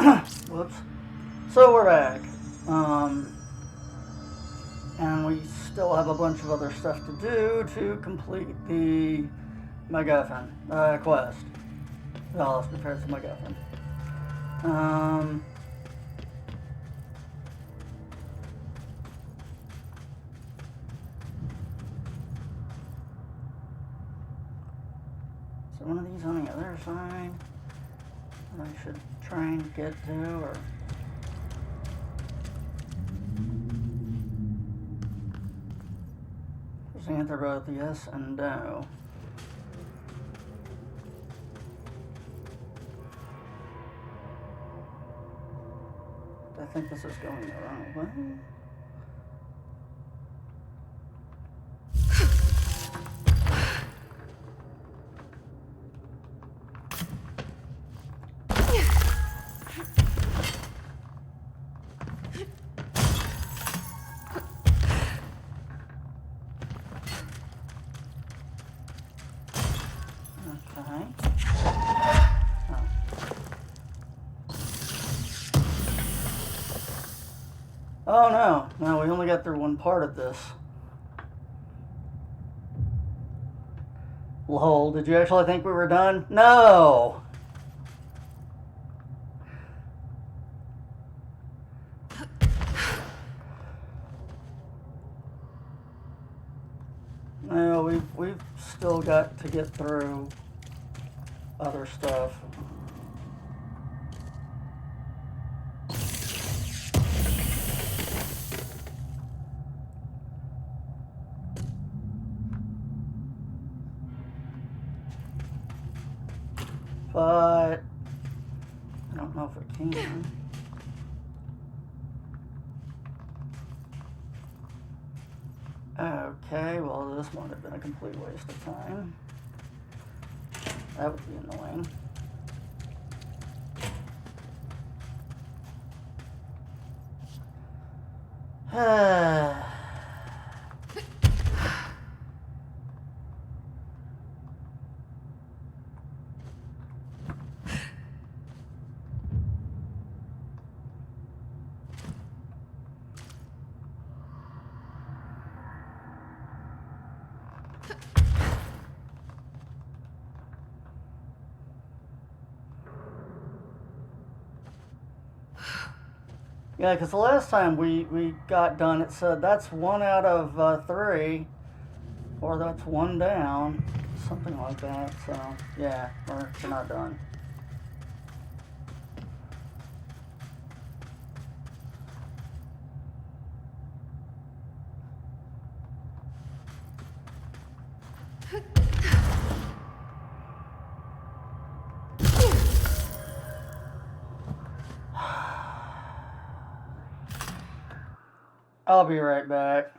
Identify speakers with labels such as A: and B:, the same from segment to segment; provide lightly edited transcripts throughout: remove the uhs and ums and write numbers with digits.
A: Whoops. So we're back. And we still have a bunch of other stuff to do to complete the MacGuffin quest. Well, prepared for MacGuffin. Is there one of these on the other side that I should try and get to, or? The answer both yes and no. I think this is going the wrong way. Oh no, no, we only got through one part of this. Lol, did you actually think we were done? No! No, we've still got to get through other stuff. But I don't know if it can. Okay, well this might have been a complete waste of time. That would be annoying. Yeah, because the last time we got done, it said that's 1 out of 3, or that's 1 down, something like that. So, yeah, we're not done. I'll be right back.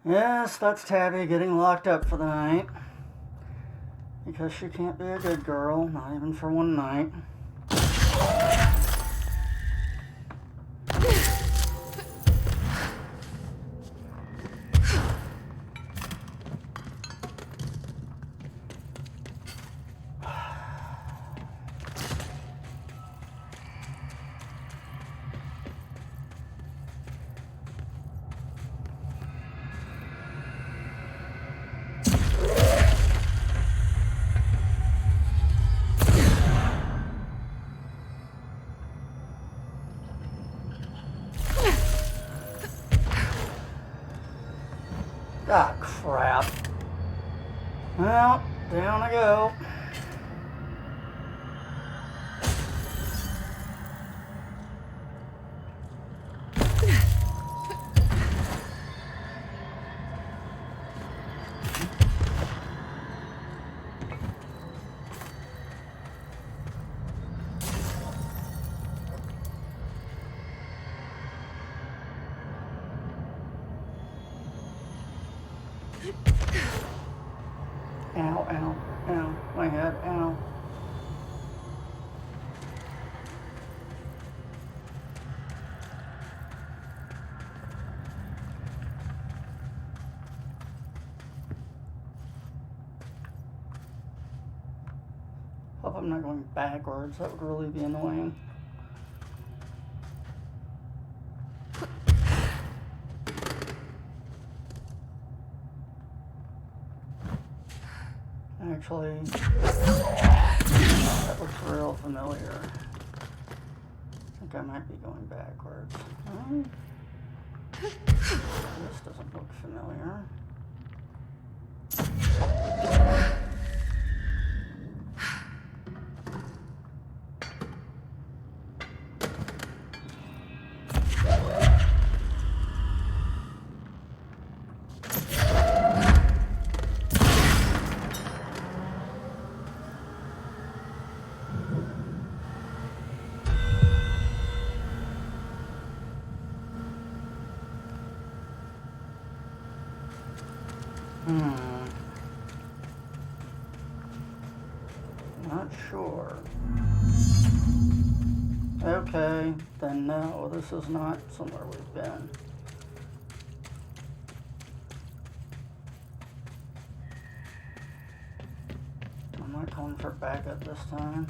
A: Yes, that's Tabby getting locked up for the night. Because she can't be a good girl, not even for one night. Down I go. Ow, ow, ow. My head, ow. Hope I'm not going backwards. That would really be annoying. Actually, that looks real familiar. I think I might be going backwards. This doesn't look familiar. Not sure. Okay, then no, this is not somewhere we've been. I'm not calling for backup this time.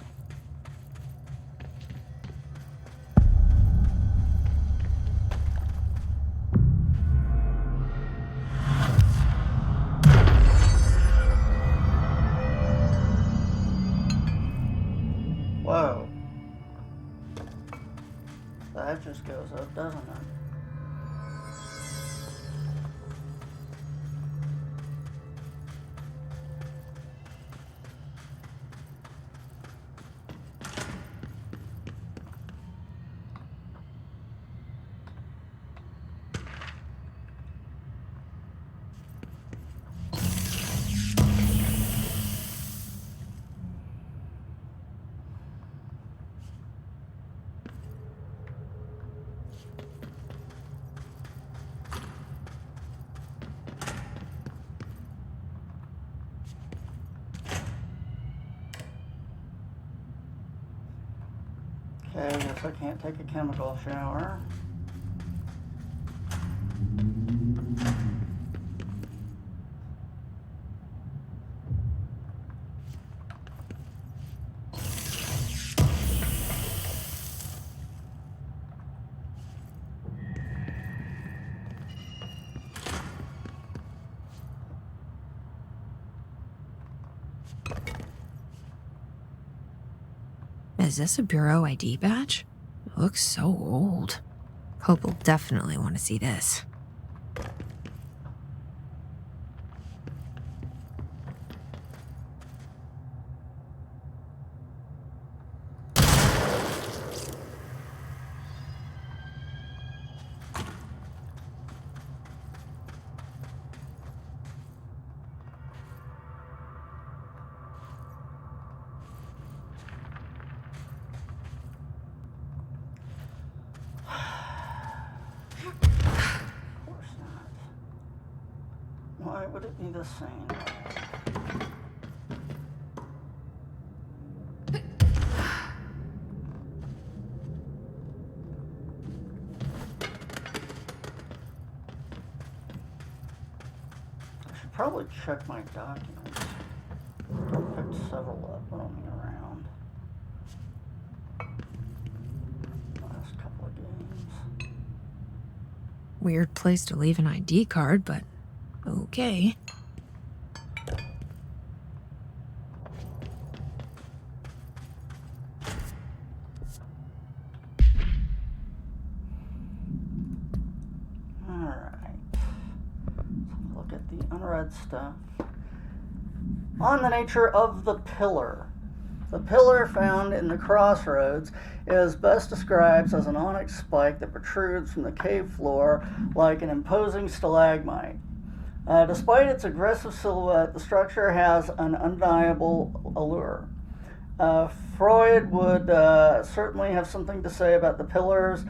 A: Whoa. That just goes up, doesn't it? Okay, I guess I can't take a chemical shower.
B: Is this a Bureau ID badge? It looks so old. Hope will definitely want to see this. Why would it be the same? I should probably check my documents. I picked several up roaming around. Last couple of games. Weird place to leave an ID card, but okay.
A: Alright. Let's look at the unread stuff. On the nature of the pillar. The pillar found in the crossroads is best described as an onyx spike that protrudes from the cave floor like an imposing stalagmite. Despite its aggressive silhouette, the structure has an undeniable allure. Freud would certainly have something to say about the pillar's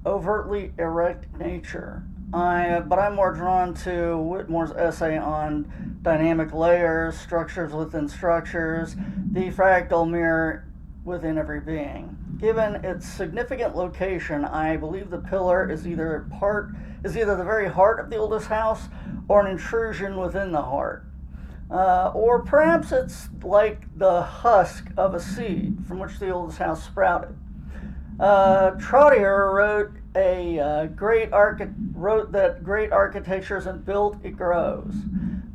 A: overtly erect nature. But I'm more drawn to Whitmore's essay on dynamic layers, structures within structures, the fractal mirror within every being. Given its significant location, I believe the pillar is either the very heart of the oldest house or an intrusion within the heart. Or perhaps it's like the husk of a seed from which the oldest house sprouted. Trottier wrote that great architecture isn't built, it grows.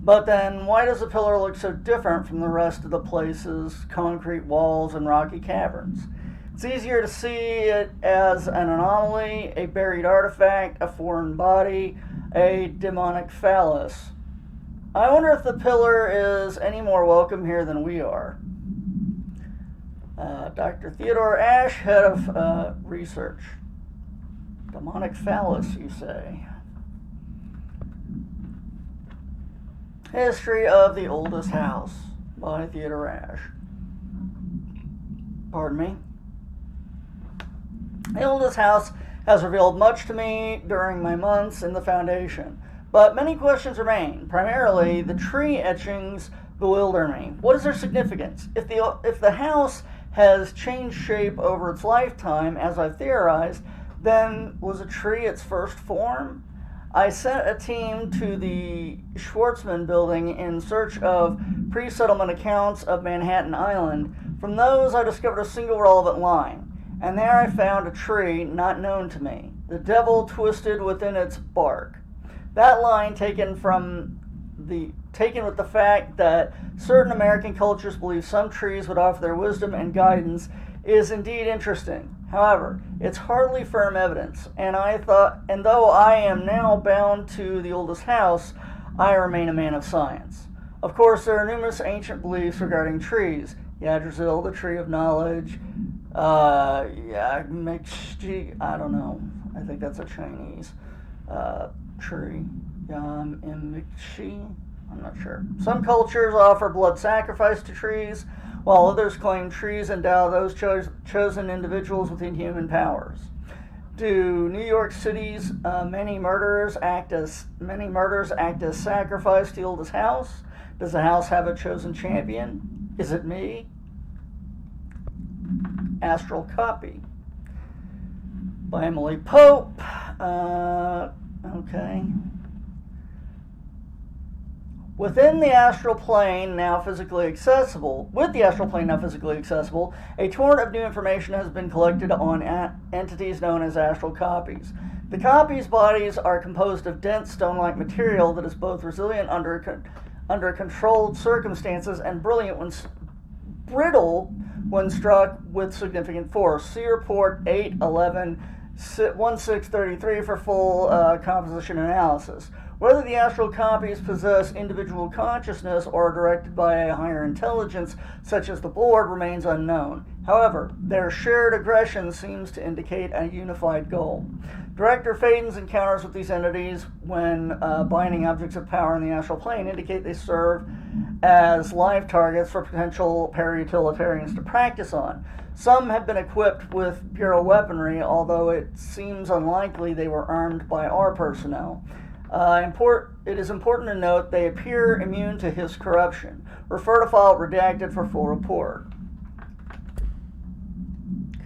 A: But then why does the pillar look so different from the rest of the place's concrete walls and rocky caverns? It's easier to see it as an anomaly, a buried artifact, a foreign body, a demonic phallus. I wonder if the pillar is any more welcome here than we are. Dr. Theodore Ash, head of research. Demonic phallus, you say? History of the Oldest House by Theodore Ash. Pardon me. The Oldest House has revealed much to me during my months in the Foundation, but many questions remain. Primarily, the tree etchings bewilder me. What is their significance? If the house has changed shape over its lifetime, as I've theorized, then was a tree its first form? I sent a team to the Schwartzman building in search of pre-settlement accounts of Manhattan Island. From those, I discovered a single relevant line, and there I found a tree not known to me, the devil twisted within its bark. That line, taken with the fact that certain American cultures believe some trees would offer their wisdom and guidance, is indeed interesting. However, it's hardly firm evidence, and though I am now bound to the oldest house, I remain a man of science. Of course, there are numerous ancient beliefs regarding trees. Yggdrasil, the tree of knowledge. Mixi, I don't know. I think that's a Chinese tree. Mixi, I'm not sure. Some cultures offer blood sacrifice to trees, while others claim trees endow those chosen individuals with inhuman powers. Do New York City's many murders act as sacrifice to the oldest house? Does the house have a chosen champion? Is it me? Astral Copy by Emily Pope. Okay. With the astral plane now physically accessible, a torrent of new information has been collected on entities known as astral copies. The copies' bodies are composed of dense stone-like material that is both resilient under controlled circumstances and brittle when struck with significant force. See report 8/11/1633 for full composition analysis. Whether the astral copies possess individual consciousness or are directed by a higher intelligence, such as the board, remains unknown. However, their shared aggression seems to indicate a unified goal. Director Faden's encounters with these entities when binding objects of power in the astral plane indicate they serve as live targets for potential para-utilitarians to practice on. Some have been equipped with Bureau weaponry, although it seems unlikely they were armed by our personnel. It is important to note they appear immune to his corruption. Refer to file redacted for full report.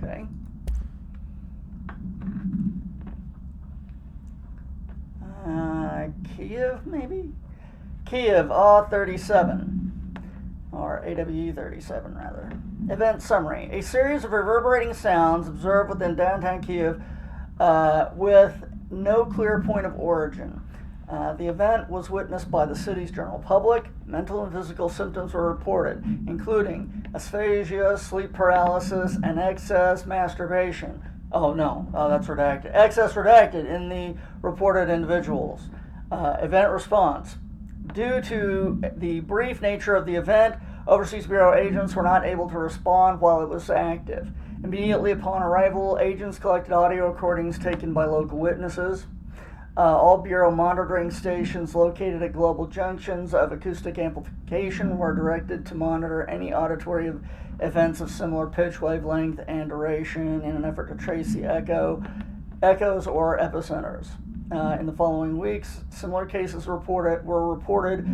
A: Okay. Kiev, maybe? Kiev, AW37. Or AWE 37, rather. Event summary. A series of reverberating sounds observed within downtown Kiev with no clear point of origin. The event was witnessed by the city's general public. Mental and physical symptoms were reported, including aphasia, sleep paralysis, and excess masturbation. Oh no, that's redacted. Excess redacted in the reported individuals. Event response. Due to the brief nature of the event, Overseas Bureau agents were not able to respond while it was active. Immediately upon arrival, agents collected audio recordings taken by local witnesses. All Bureau monitoring stations located at global junctions of acoustic amplification were directed to monitor any auditory events of similar pitch, wavelength, and duration in an effort to trace the echoes or epicenters. In the following weeks, similar cases were reported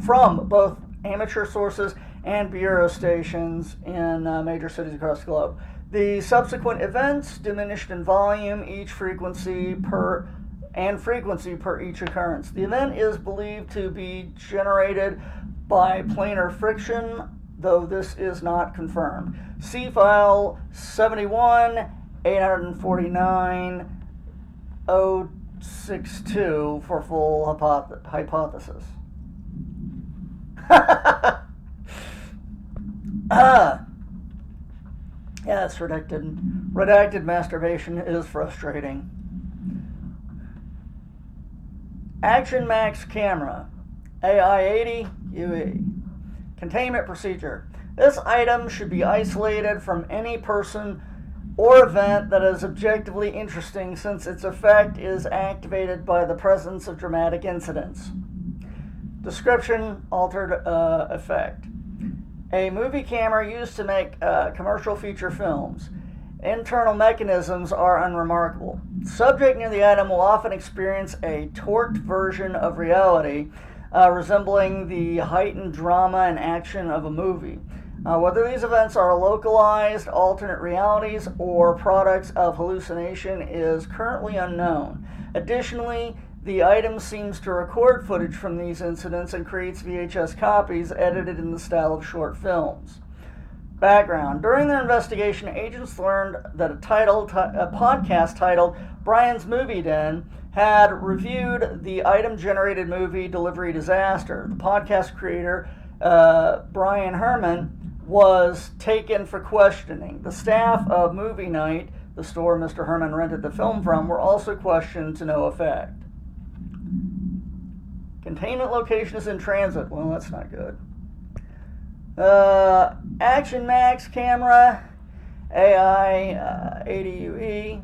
A: from both amateur sources and Bureau stations in major cities across the globe. The subsequent events diminished in volume, frequency per each occurrence. The event is believed to be generated by planar friction, though this is not confirmed. See file 71-849-062 for full hypothesis. Yes, redacted masturbation is frustrating. Action Max camera, AI-80 UE. Containment procedure. This item should be isolated from any person or event that is objectively interesting, since its effect is activated by the presence of dramatic incidents. Description: altered effect. A movie camera used to make commercial feature films. Internal mechanisms are unremarkable. Subject near the item will often experience a torqued version of reality, resembling the heightened drama and action of a movie. Whether these events are localized, alternate realities, or products of hallucination is currently unknown. Additionally, the item seems to record footage from these incidents and creates VHS copies edited in the style of short films. Background. During their investigation, agents learned that a podcast titled Brian's Movie Den had reviewed the item-generated movie Delivery Disaster. The podcast creator, Brian Herman, was taken for questioning. The staff of Movie Night, the store Mr. Herman rented the film from, were also questioned to no effect. Containment location is in transit. Well, that's not good. Action Max camera, AI-80 UE,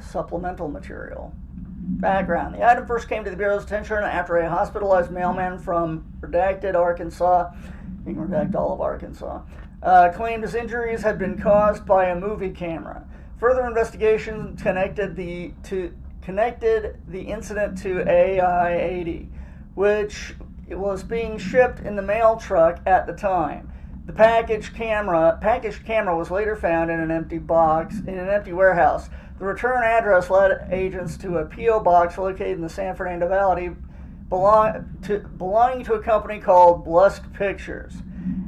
A: supplemental material. Background. The item first came to the Bureau's attention after a hospitalized mailman from redacted Arkansas, you can redact all of Arkansas, claimed his injuries had been caused by a movie camera. Further investigation connected the incident to AI-80, which was being shipped in the mail truck at the time. The packaged camera was later found in an empty warehouse. The return address led agents to a P.O. box located in the San Fernando Valley, belonging to a company called Blessed Pictures.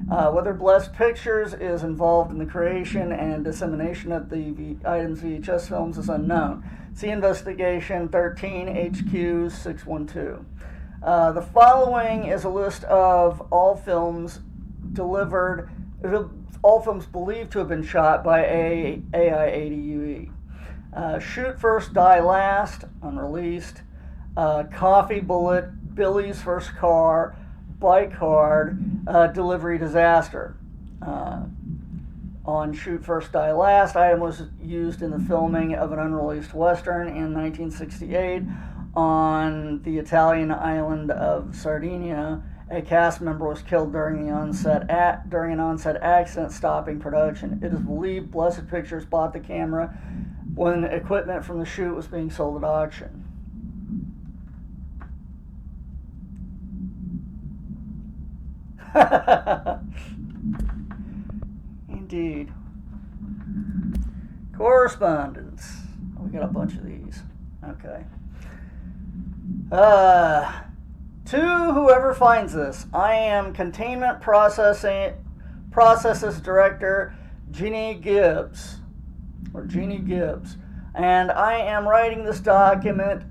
A: Whether Blessed Pictures is involved in the creation and dissemination of the item's VHS films is unknown. See Investigation 13 HQ 612. The following is a list of all films believed to have been shot by AI-80 UE. Shoot First, Die Last, unreleased. Coffee Bullet, Billy's First Car, Bike Hard, Delivery Disaster. On Shoot First, Die Last, item was used in the filming of an unreleased Western in 1968 on the Italian island of Sardinia. A cast member was killed during an onset accident, stopping production. It is believed Blessed Pictures bought the camera when equipment from the shoot was being sold at auction. Indeed. Correspondence. We got a bunch of these. Okay. To whoever finds this, I am Containment Processes Director Jeannie Gibbs, and I am writing this document.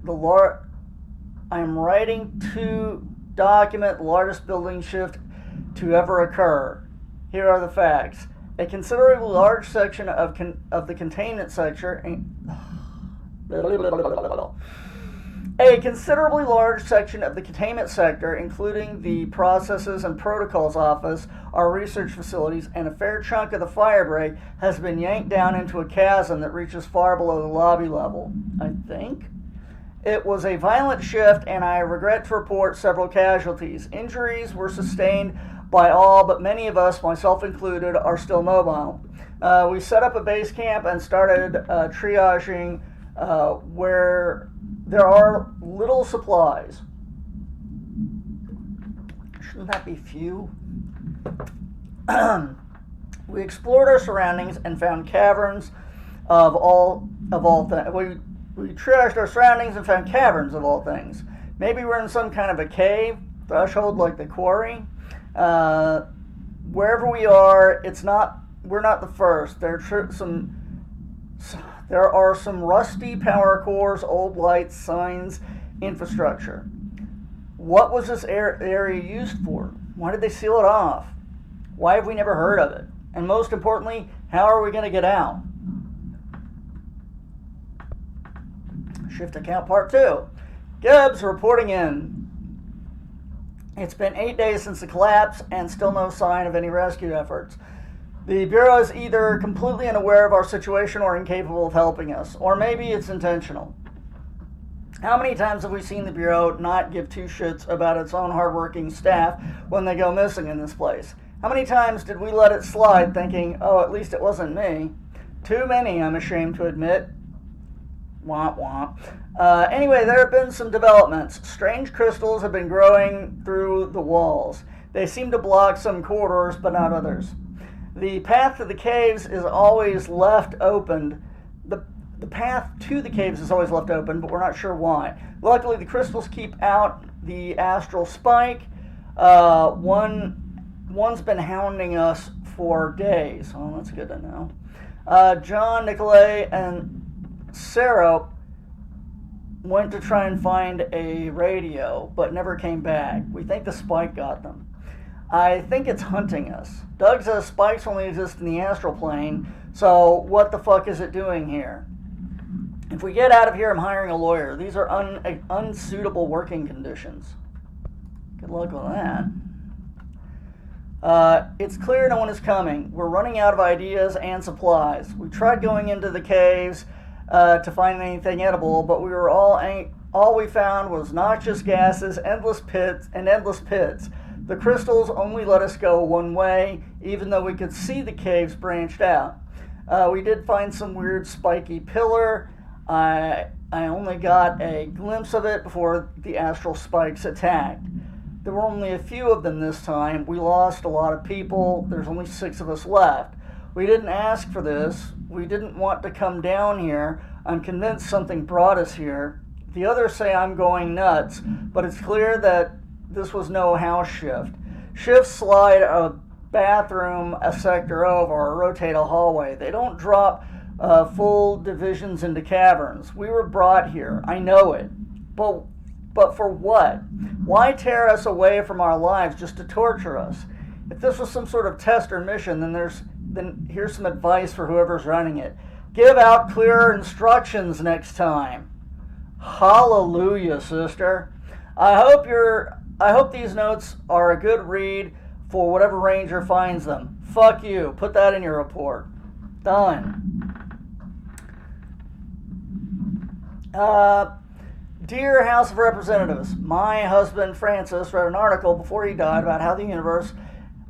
A: I am writing to document the largest building shift to ever occur. Here are the facts. A considerably large section of the containment sector. A considerably large section of the containment sector, including the Processes and Protocols Office, our research facilities, and a fair chunk of the fire break has been yanked down into a chasm that reaches far below the lobby level, I think. It was a violent shift, and I regret to report several casualties. Injuries were sustained by all, but many of us, myself included, are still mobile. We set up a base camp and started triaging where there are little supplies. Shouldn't that be few? We explored our surroundings and found caverns of all things. We triaged our surroundings and found caverns of all things. Maybe we're in some kind of a cave, threshold like the quarry. Wherever we are, we're not the first. There are some rusty power cores, old lights, signs, infrastructure. What was this area used for? Why did they seal it off? Why have we never heard of it? And most importantly, how are we going to get out? Shift account part 2. Gibbs reporting in. It's been 8 days since the collapse and still no sign of any rescue efforts. The Bureau is either completely unaware of our situation or incapable of helping us, or maybe it's intentional. How many times have we seen the Bureau not give two shits about its own hardworking staff when they go missing in this place? How many times did we let it slide thinking, oh, at least it wasn't me? Too many, I'm ashamed to admit. Womp womp. Anyway, there have been some developments. Strange crystals have been growing through the walls. They seem to block some corridors, but not others. The path to the caves is always left open. The path to the caves is always left open, but we're not sure why. Luckily, the crystals keep out the astral spike. One's been hounding us for days. Oh, that's good to know. John, Nicolay, and Sarah went to try and find a radio, but never came back. We think the spike got them. I think it's hunting us. Doug says spikes only exist in the astral plane, so what the fuck is it doing here? If we get out of here, I'm hiring a lawyer. These are unsuitable working conditions. Good luck with that. It's clear no one is coming. We're running out of ideas and supplies. We tried going into the caves to find anything edible, but all we found was noxious gases, endless pits. The crystals only let us go one way, even though we could see the caves branched out. We did find some weird spiky pillar. I only got a glimpse of it before the astral spikes attacked. There were only a few of them this time. We lost a lot of people. There's only 6 of us left. We didn't ask for this. We didn't want to come down here. I'm convinced something brought us here. The others say I'm going nuts, but it's clear that this was no house shift. Shifts slide a bathroom a sector over or rotate a hallway. They don't drop full divisions into caverns. We were brought here. I know it. But for what? Why tear us away from our lives just to torture us? If this was some sort of test or mission, then here's some advice for whoever's running it. Give out clearer instructions next time. Hallelujah, sister. I hope these notes are a good read for whatever ranger finds them. Fuck you. Put that in your report. Done. Dear House of Representatives, my husband Francis wrote an article before he died about how the universe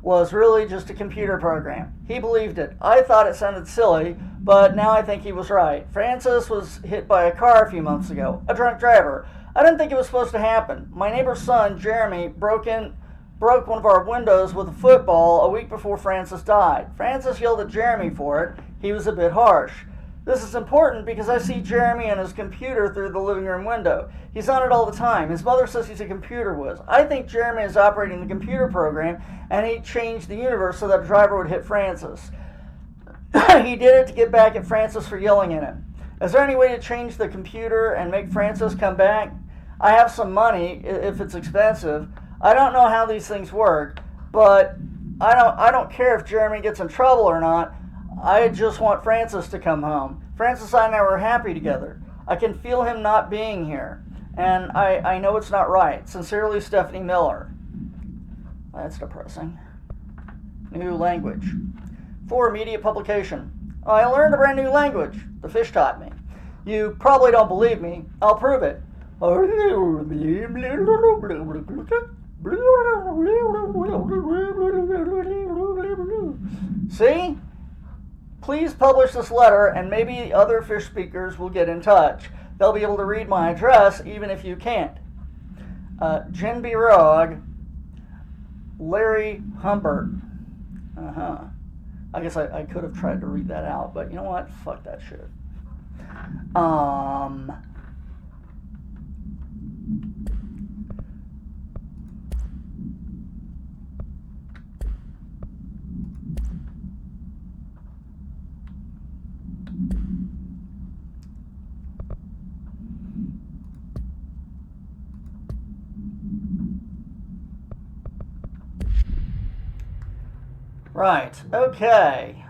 A: was really just a computer program. He believed it. I thought it sounded silly, but now I think he was right. Francis was hit by a car a few months ago, a drunk driver. I didn't think it was supposed to happen. My neighbor's son, Jeremy, broke one of our windows with a football a week before Francis died. Francis yelled at Jeremy for it. He was a bit harsh. This is important because I see Jeremy on his computer through the living room window. He's on it all the time. His mother says he's a computer whiz. I think Jeremy is operating the computer program, and he changed the universe so that a driver would hit Francis. He did it to get back at Francis for yelling at him. Is there any way to change the computer and make Francis come back? I have some money, if it's expensive. I don't know how these things work, but I don't care if Jeremy gets in trouble or not. I just want Francis to come home. Francis and I were happy together. I can feel him not being here. And I know it's not right. Sincerely, Stephanie Miller. That's depressing. New language. For immediate publication. I learned a brand new language. The fish taught me. You probably don't believe me. I'll prove it. See? Please publish this letter and maybe other fish speakers will get in touch. They'll be able to read my address even if you can't. Jen B. Rogg, Larry Humbert. I guess I could have tried to read that out, but you know what? Fuck that shit. Right, okay.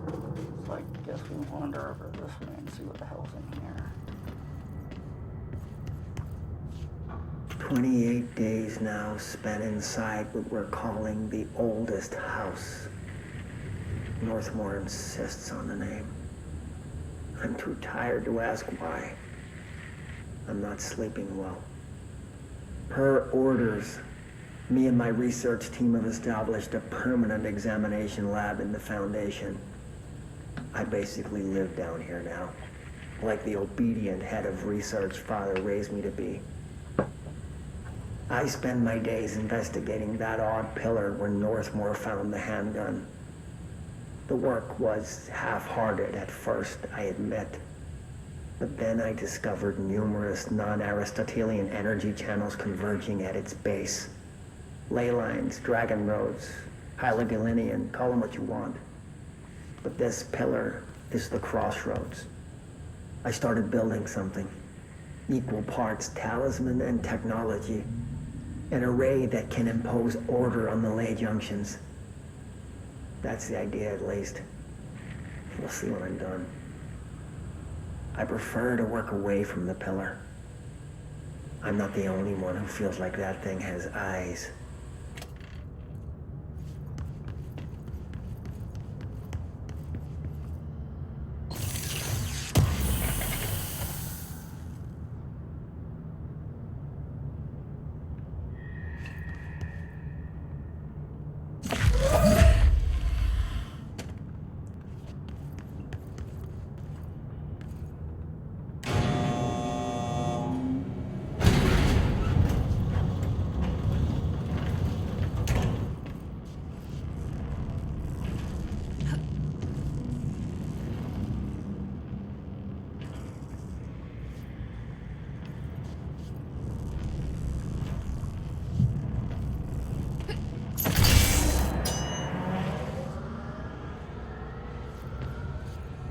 A: So I guess we wander over this way and see what the hell's in here.
C: 28 days now spent inside what we're calling the oldest house. Northmore insists on the name. I'm too tired to ask why. I'm not sleeping well. Per orders, me and my research team have established a permanent examination lab in the Foundation. I basically live down here now, like the obedient head of research Father raised me to be. I spend my days investigating that odd pillar where Northmore found the handgun. The work was half-hearted at first, I admit. But then I discovered numerous non-Aristotelian energy channels converging at its base. Ley lines, dragon roads, Hyligalinian, call them what you want. But this pillar is the crossroads. I started building something. Equal parts talisman and technology. An array that can impose order on the ley junctions. That's the idea, at least. We'll see when I'm done. I prefer to work away from the pillar. I'm not the only one who feels like that thing has eyes.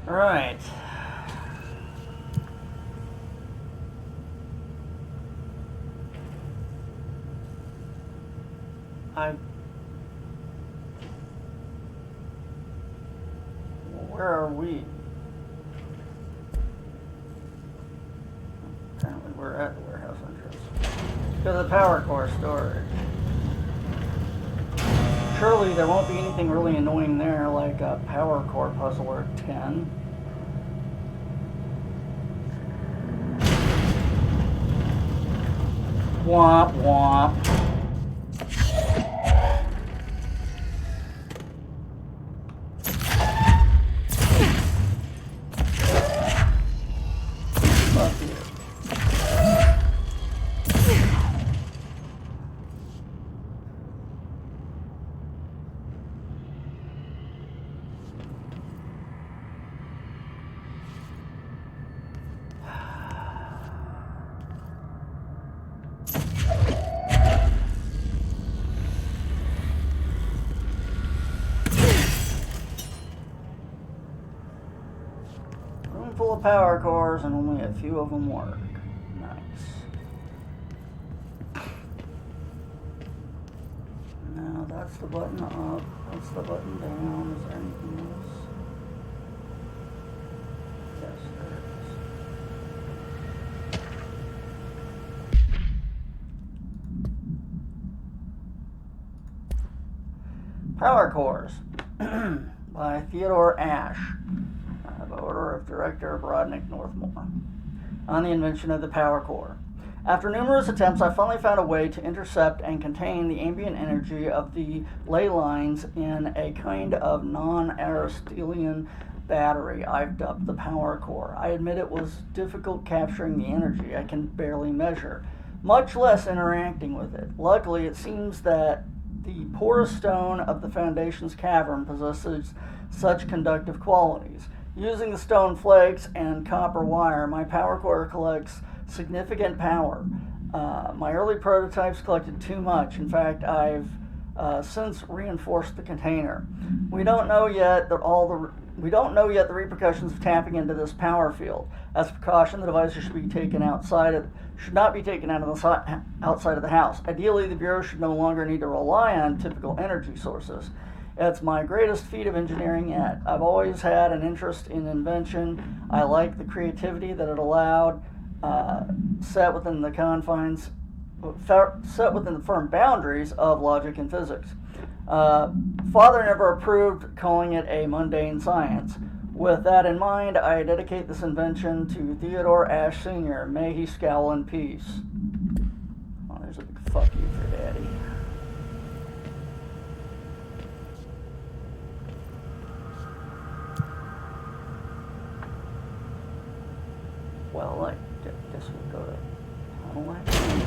A: Right. Where are we? Apparently we're at the warehouse entrance. To the power core storage. Surely there won't be anything really annoying there, like a power core puzzler 10. Womp womp. Fuck you. Full of power cores and only a few of them work. Nice. Now that's the button up. That's the button down. Is there anything else? Yes, there is. Power Cores by Theodore Ash, by order of Director Brodnick Northmore, on the invention of the power core. After numerous attempts, I finally found a way to intercept and contain the ambient energy of the ley lines in a kind of non-Aristotelian battery I've dubbed the power core. I admit it was difficult capturing the energy I can barely measure, much less interacting with it. Luckily, it seems that the porous stone of the Foundation's cavern possesses such conductive qualities. Using the stone flakes and copper wire, my power core collects significant power. My early prototypes collected too much. In fact, I've since reinforced the container. We don't know yet the repercussions of tapping into this power field. As a precaution, the devices should not be taken outside of the house. Ideally, the Bureau should no longer need to rely on typical energy sources. It's my greatest feat of engineering yet. I've always had an interest in invention. I like the creativity that it allowed, set within the firm boundaries of logic and physics. Father never approved calling it a mundane science. With that in mind, I dedicate this invention to Theodore Ash Sr. May he scowl in peace. Oh, there's a big fuck you for Daddy. Well, I guess we'll go to tunnel actions.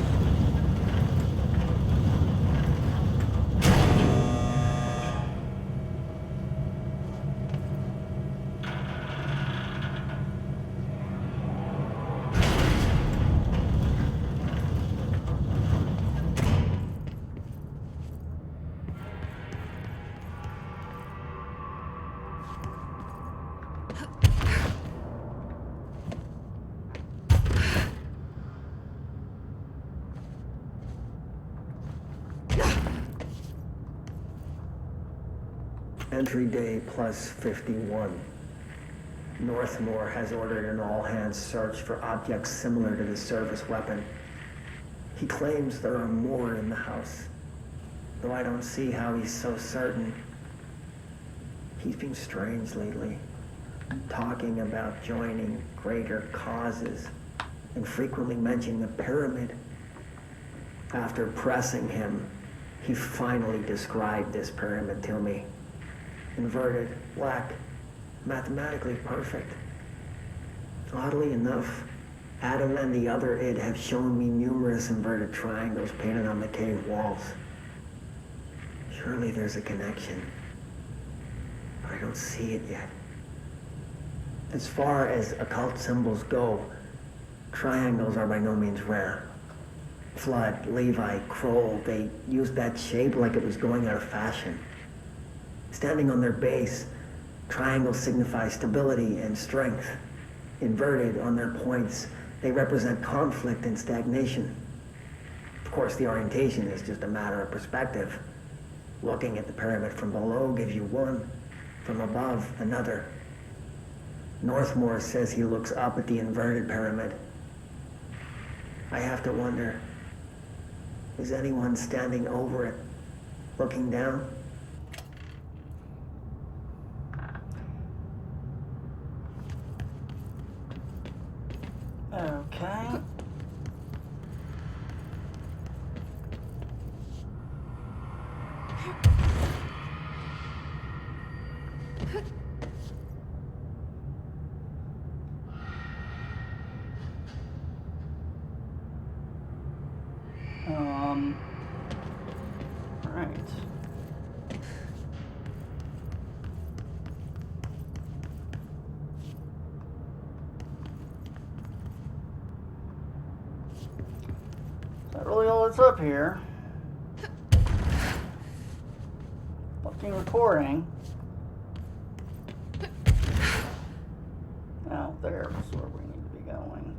C: Entry day plus 51. Northmore has ordered an all-hands search for objects similar to the service weapon. He claims there are more in the house, though I don't see how he's so certain. He's been strange lately, talking about joining greater causes and frequently mentioning the pyramid. After pressing him, he finally described this pyramid to me. Inverted, black, mathematically perfect. Oddly enough, Adam and the other id have shown me numerous inverted triangles painted on the cave walls. Surely there's a connection, but I don't see it yet. As far as occult symbols go, triangles are by no means rare. Flood, Levi, Kroll, they used that shape like it was going out of fashion. Standing on their base, triangles signify stability and strength. Inverted on their points, they represent conflict and stagnation. Of course, the orientation is just a matter of perspective. Looking at the pyramid from below gives you one, from above another. Northmore says he looks up at the inverted pyramid. I have to wonder, is anyone standing over it, looking down?
A: Okay. Right. Is that really all that's up here? Fucking recording. Out there is where we need to be going.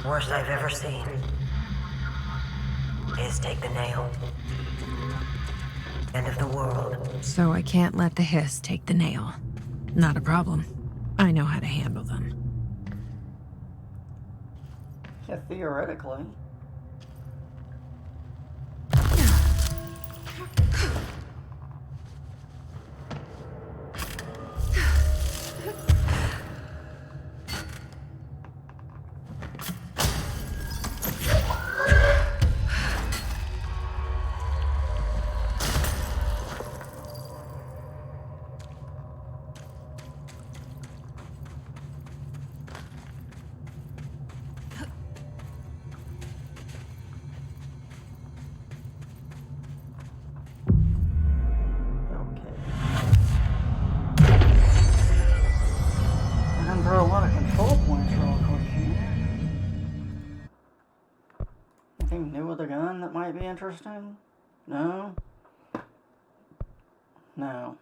D: Worst I've ever seen is take the nail. End of the world.
B: So I can't let the hiss take the nail. Not a problem. I know how to handle them.
A: Yeah, theoretically. A lot of control points real quick here. Anything new with the gun that might be interesting? No? No.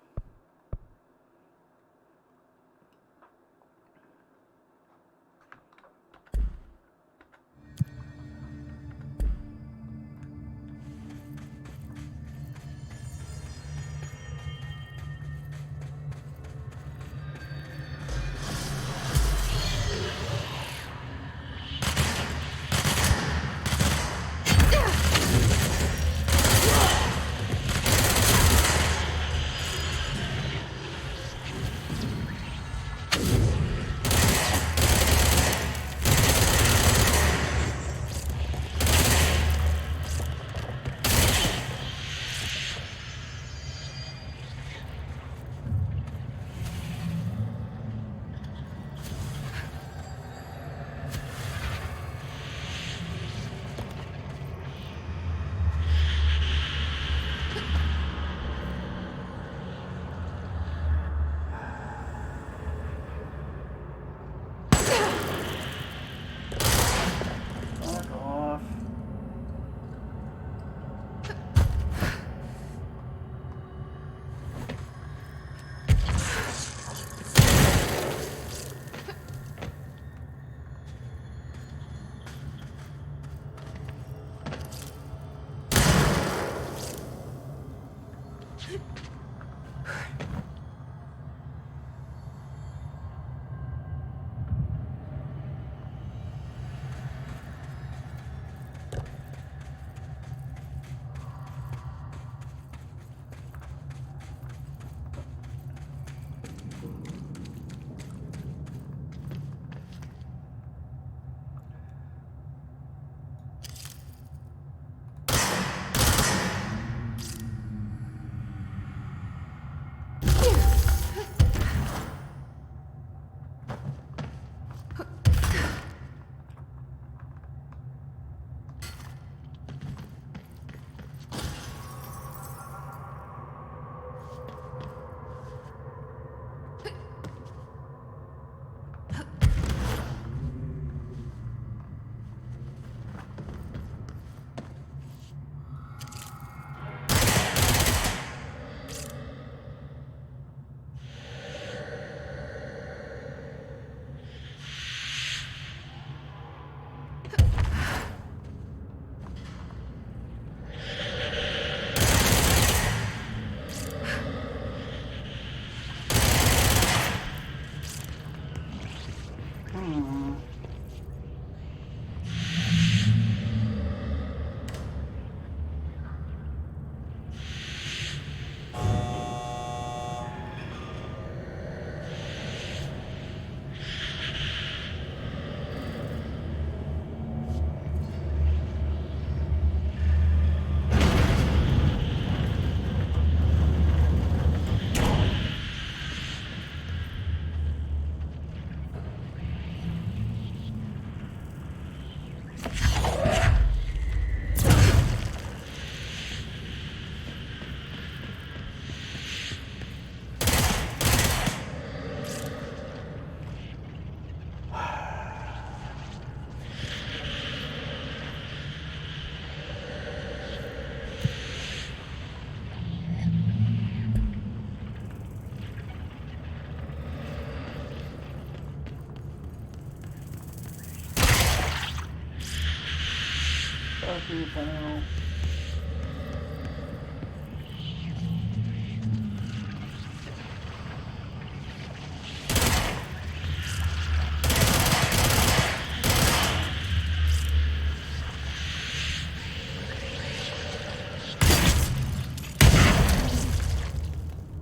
A: Fuck you, pal.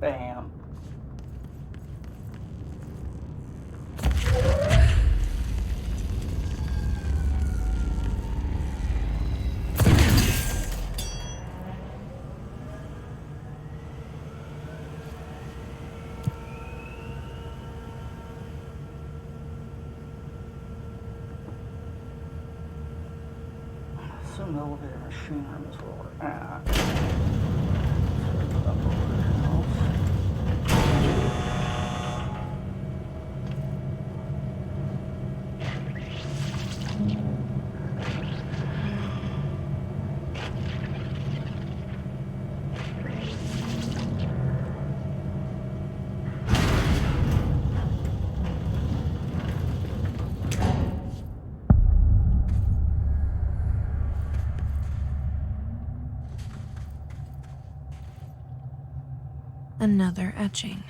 A: Bam. Assume the elevator machine room is where we're at. Put up over else.
B: Another etching.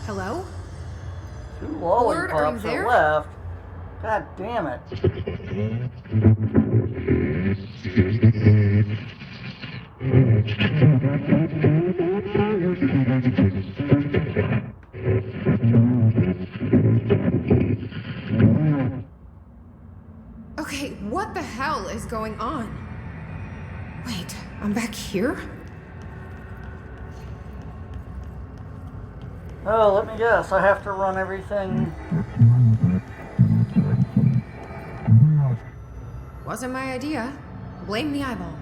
E: Hello?
A: Two
E: Lord, are you
A: lollipops
E: there?
A: are left. God damn it.
E: Okay, what the hell is going on? Wait, I'm back here?
A: Oh, let me guess. I have to run everything.
E: Wasn't my idea. Blame the eyeball.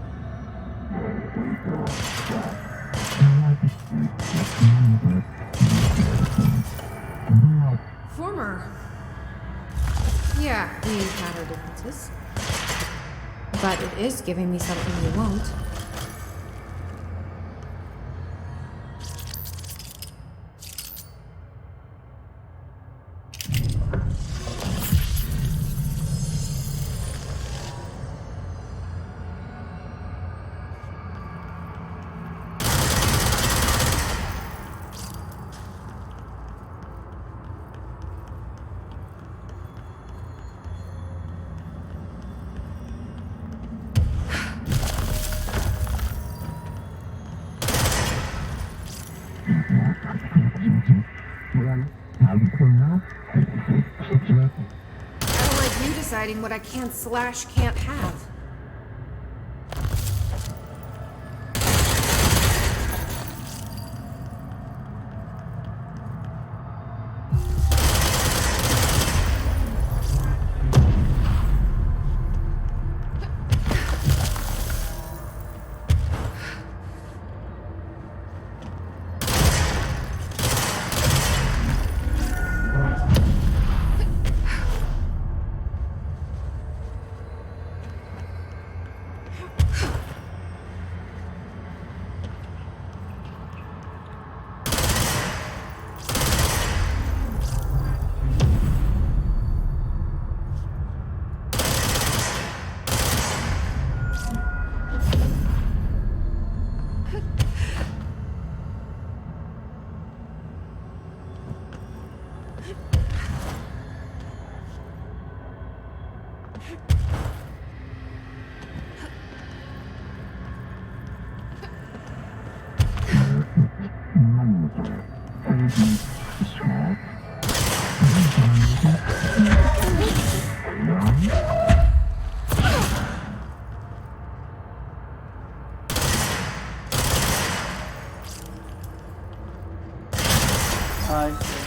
E: Former. Yeah, we've had our differences. But it is giving me something you won't. I don't like you deciding what I can't have.
A: I see.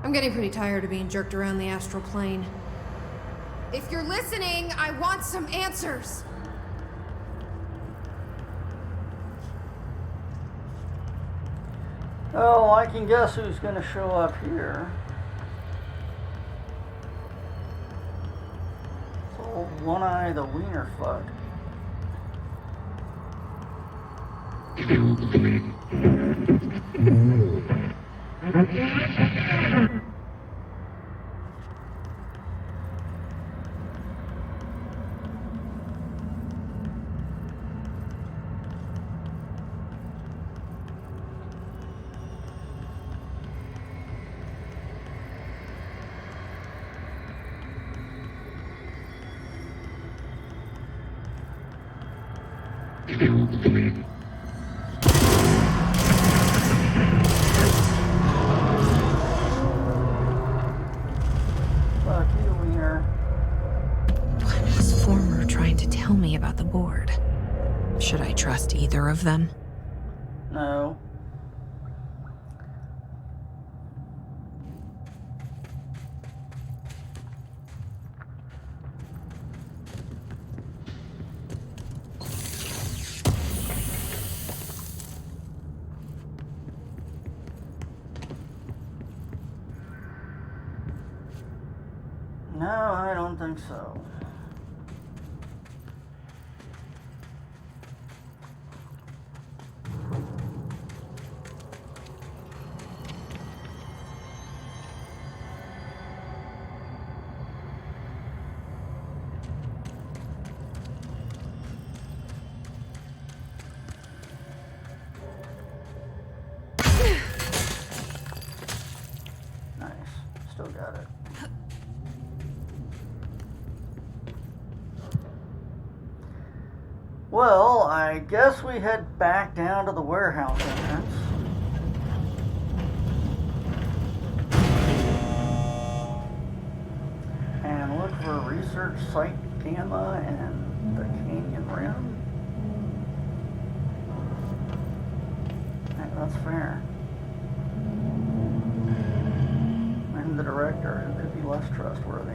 E: I'm getting pretty tired of being jerked around the astral plane. If you're listening, I want some answers.
A: Oh, I can guess who's gonna show up here. It's old One-Eye the Wiener fuck. Fuck you, Wiener.
B: What was Former trying to tell me about the board? Should I trust either of them?
A: No. No, I don't think so. Nice. Still got it. Well, I guess we head back down to the warehouse entrance. research Site Gamma and the Canyon Rim. Hey, that's fair. And the director, who could be less trustworthy.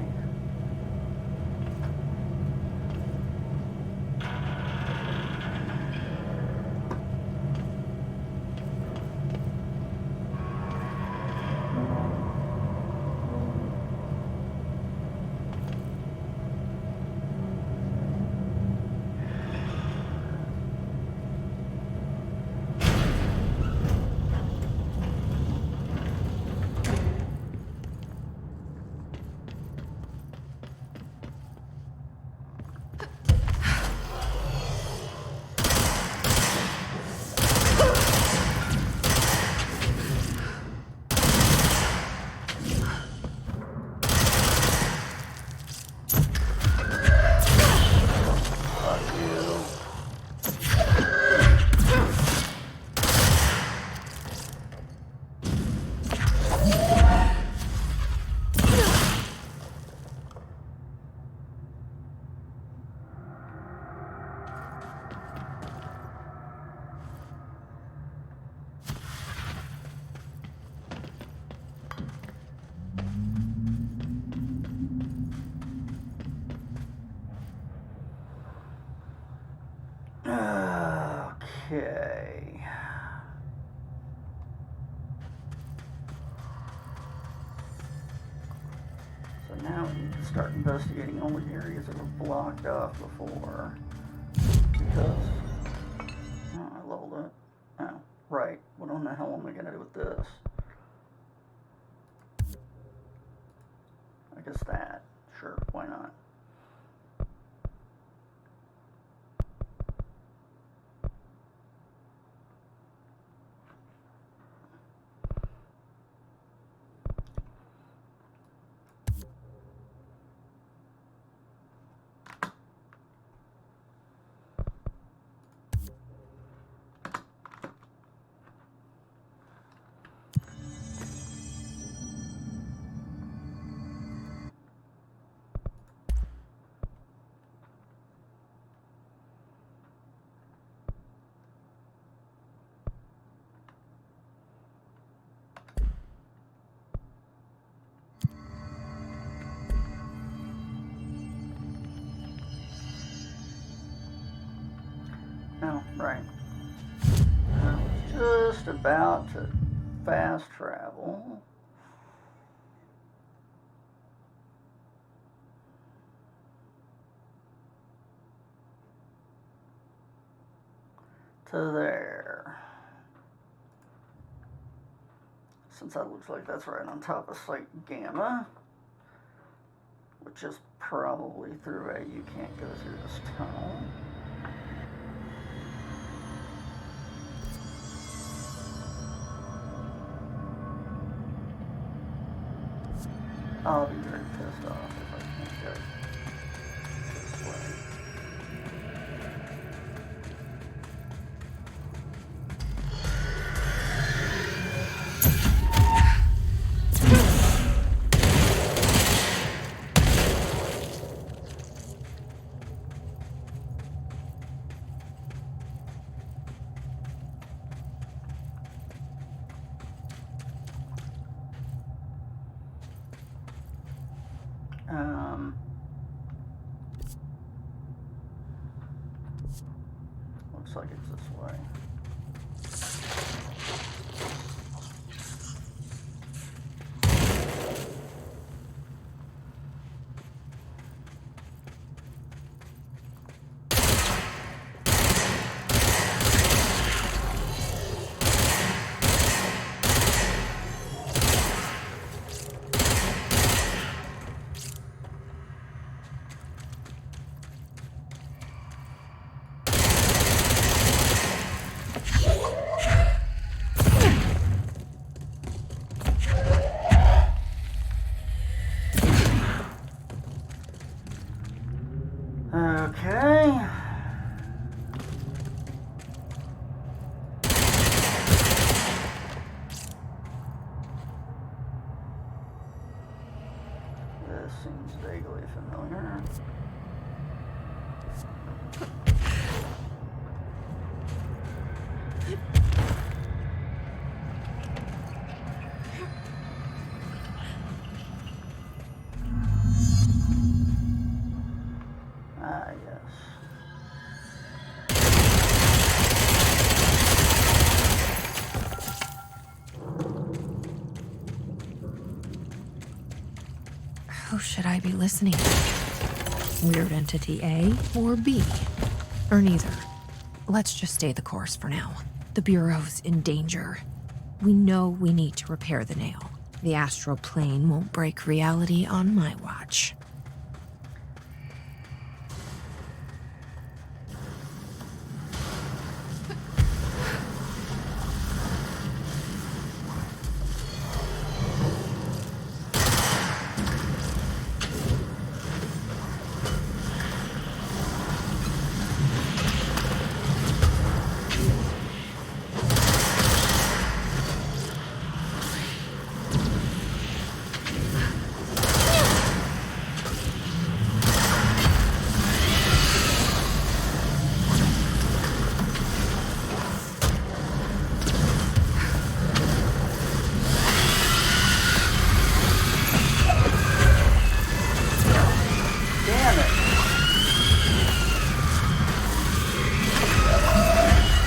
A: Okay. So now we need to start investigating all the areas that were blocked off before. Because... oh, I leveled it. Oh, right. What the hell am I going to do with this? I guess that. Sure, why not? Oh, right. I was just about to fast travel. To there. Since that looks like that's right on top of Site Gamma, which is probably through a you can't go through this tunnel. I'll be very pissed off if I can't go this way. Looks like it's this way. Okay. This seems vaguely familiar. Ah, yes.
B: Who should I be listening to? Weird entity A or B? Or neither? Let's just stay the course for now. The Bureau's in danger. We know we need to repair the nail. The astral plane won't break reality on my watch.
A: Damn it.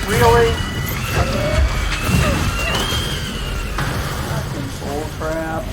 A: Really? Fucking bullcrap.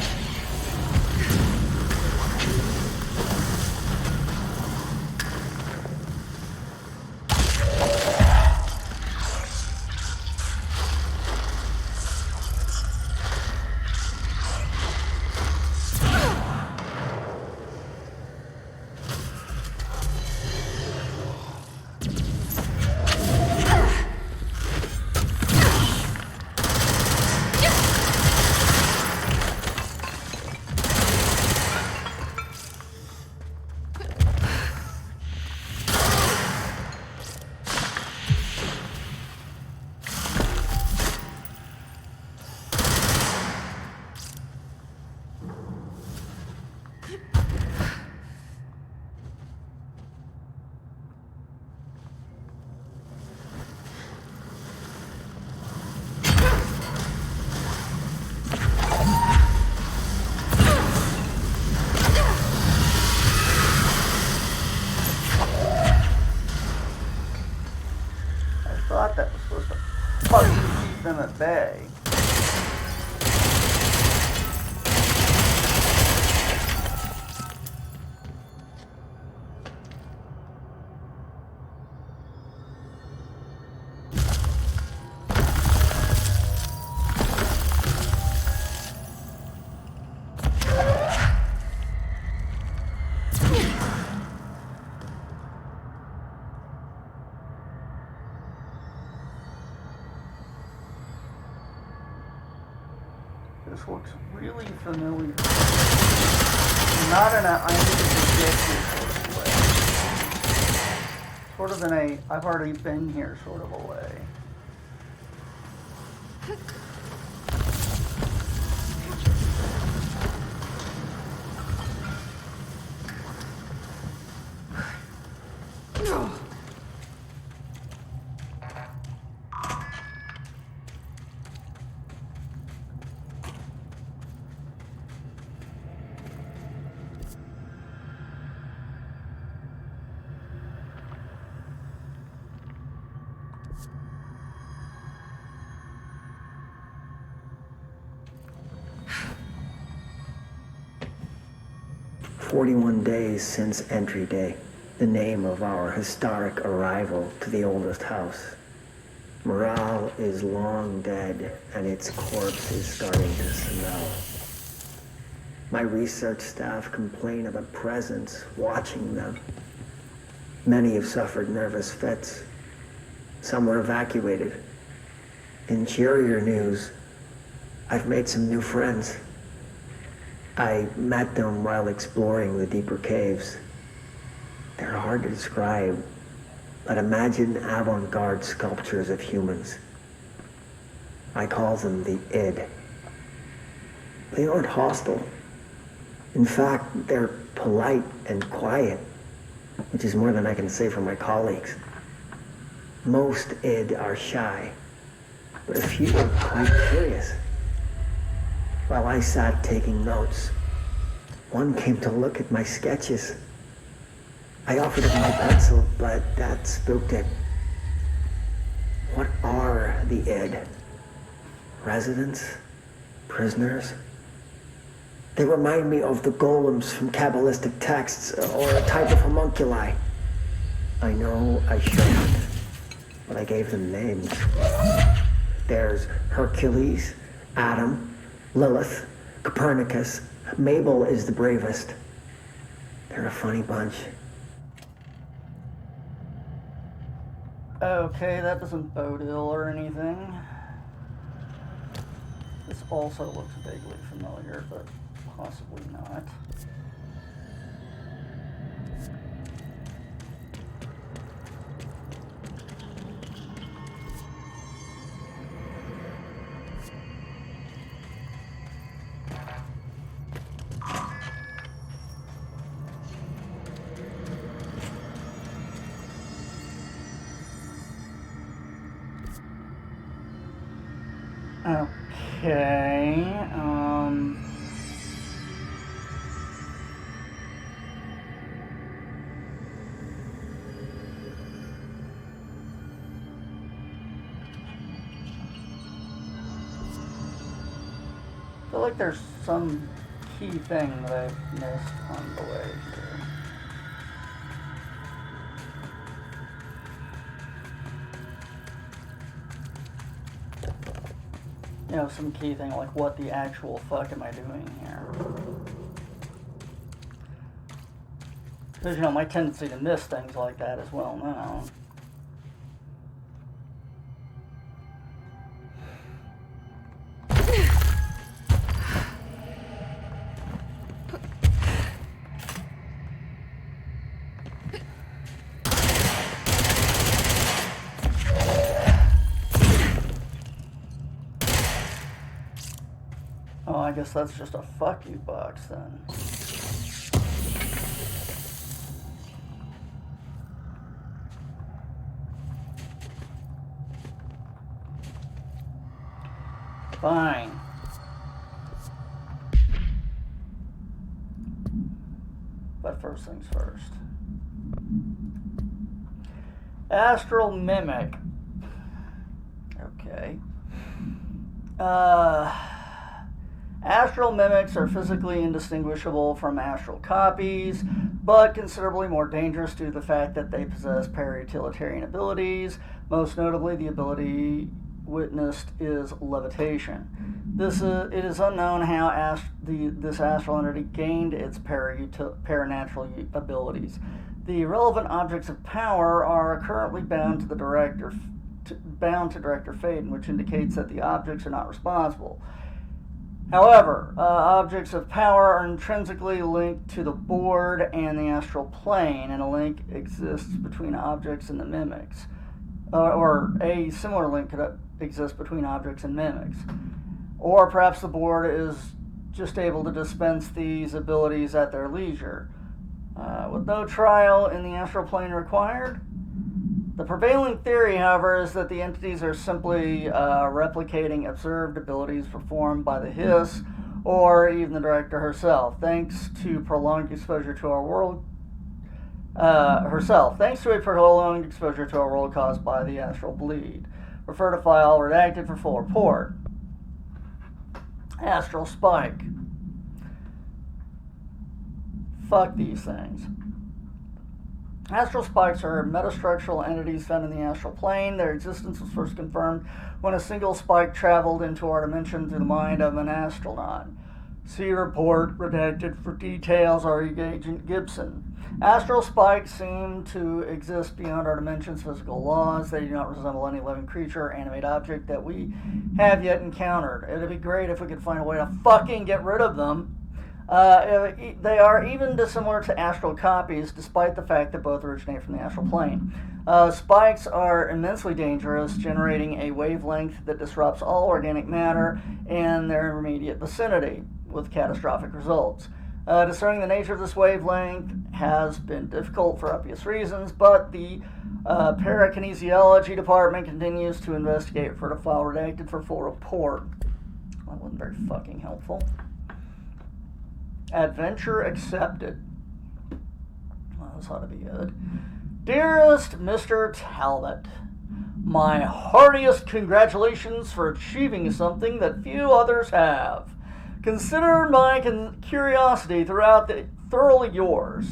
A: I thought that was supposed to fucking keep them at bay. This looks really familiar. Not in a I need to get here sort of way. Sort of in a I've already been here sort of a way.
C: "41 days since entry day, the name of our historic arrival to the oldest house. Morale is long dead, and its corpse is starting to smell. My research staff complain of a presence watching them. Many have suffered nervous fits. Some were evacuated. In cheerier news, I've made some new friends. I met them while exploring the deeper caves. They're hard to describe, but imagine avant-garde sculptures of humans. I call them the id. They aren't hostile. In fact, they're polite and quiet, which is more than I can say for my colleagues. Most Id are shy, but a few are quite curious. While I sat taking notes, one came to look at my sketches. I offered him my pencil, but that spooked it. What are the Id? Residents? Prisoners? They remind me of the golems from Kabbalistic texts, or a type of homunculi. I know I shouldn't, but I gave them names. There's Hercules, Adam, Lilith, Copernicus. Mabel is the bravest. They're a funny bunch.
A: Okay, that doesn't bode ill or anything. This also looks vaguely familiar, but possibly not. Okay, I feel like there's some key thing that I've missed on the way here. You know, some key thing like what the actual fuck am I doing here? Because, you know, my tendency to miss things like that is well known. Oh, I guess that's just a fuck you box then. Fine. But first things first. Astral Mimic. Okay. Astral mimics are physically indistinguishable from astral copies, but considerably more dangerous due to the fact that they possess para-utilitarian abilities. Most notably, the ability witnessed is levitation. It is unknown how this astral entity gained its paranatural abilities. The relevant objects of power are currently bound to Director Faden, which indicates that the objects are not responsible. However, objects of power are intrinsically linked to the board and the astral plane, and a link exists between objects and the mimics. Or a similar link could exist between objects and mimics. Or perhaps the board is just able to dispense these abilities at their leisure. With no trial in the astral plane required. The prevailing theory, however, is that the entities are simply replicating observed abilities performed by the Hiss or even the director herself, thanks to prolonged exposure to our world thanks to a prolonged exposure to our world caused by the astral bleed. Refer to file redacted for full report. Astral Spike. Fuck these things. Astral spikes are metastructural entities found in the astral plane. Their existence was first confirmed when a single spike traveled into our dimension through the mind of an astronaut. See report redacted for details, RE Agent Gibson. Astral spikes seem to exist beyond our dimension's physical laws. They do not resemble any living creature or animate object that we have yet encountered. It'd be great if we could find a way to fucking get rid of them. They are even dissimilar to astral copies, despite the fact that both originate from the astral plane. Spikes are immensely dangerous, generating a wavelength that disrupts all organic matter in their immediate vicinity, with catastrophic results. Discerning the nature of this wavelength has been difficult for obvious reasons, but the parakinesiology department continues to investigate for the file redacted for full report. That wasn't very fucking helpful. Adventure accepted. Well, this ought to be good. Dearest Mr. Talbot, my heartiest congratulations for achieving something that few others have. Consider my curiosity thoroughly yours.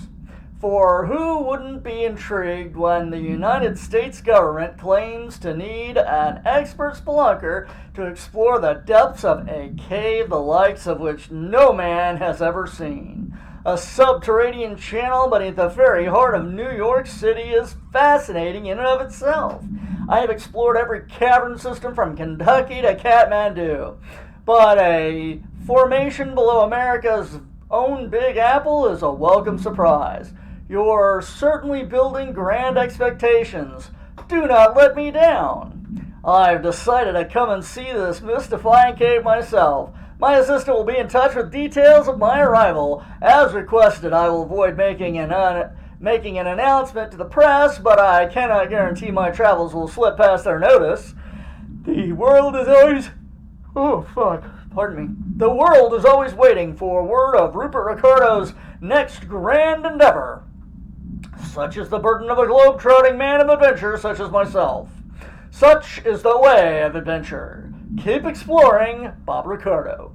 A: For who wouldn't be intrigued when the United States government claims to need an expert spelunker to explore the depths of a cave the likes of which no man has ever seen? A subterranean channel beneath the very heart of New York City is fascinating in and of itself. I have explored every cavern system from Kentucky to Kathmandu, but a formation below America's own Big Apple is a welcome surprise. You're certainly building grand expectations. Do not let me down. I've decided to come and see this mystifying cave myself. My assistant will be in touch with details of my arrival. As requested, I will avoid making an announcement to the press, but I cannot guarantee my travels will slip past their notice. The world is always... Oh, fuck. Pardon me. The world is always waiting for word of Rupert Ricardo's next grand endeavor. Such is the burden of a globe-trotting man of adventure such as myself. Such is the way of adventure. Keep exploring, Bob Ricardo.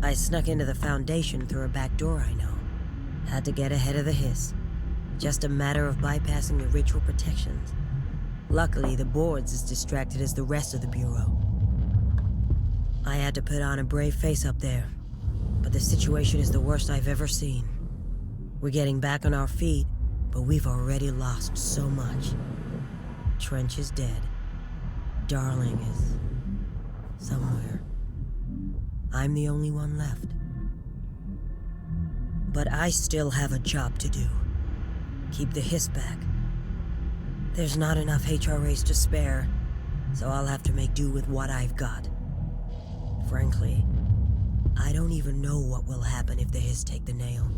F: I snuck into the Foundation through a back door I know. Had to get ahead of the hiss. Just a matter of bypassing the ritual protections. Luckily, the board's as distracted as the rest of the Bureau. I had to put on a brave face up there, but the situation is the worst I've ever seen. We're getting back on our feet, but we've already lost so much. Trench is dead. Darling is... somewhere. I'm the only one left. But I still have a job to do. Keep the hiss back. There's not enough HRAs to spare, so I'll have to make do with what I've got. Frankly, I don't even know what will happen if the hiss take the nail.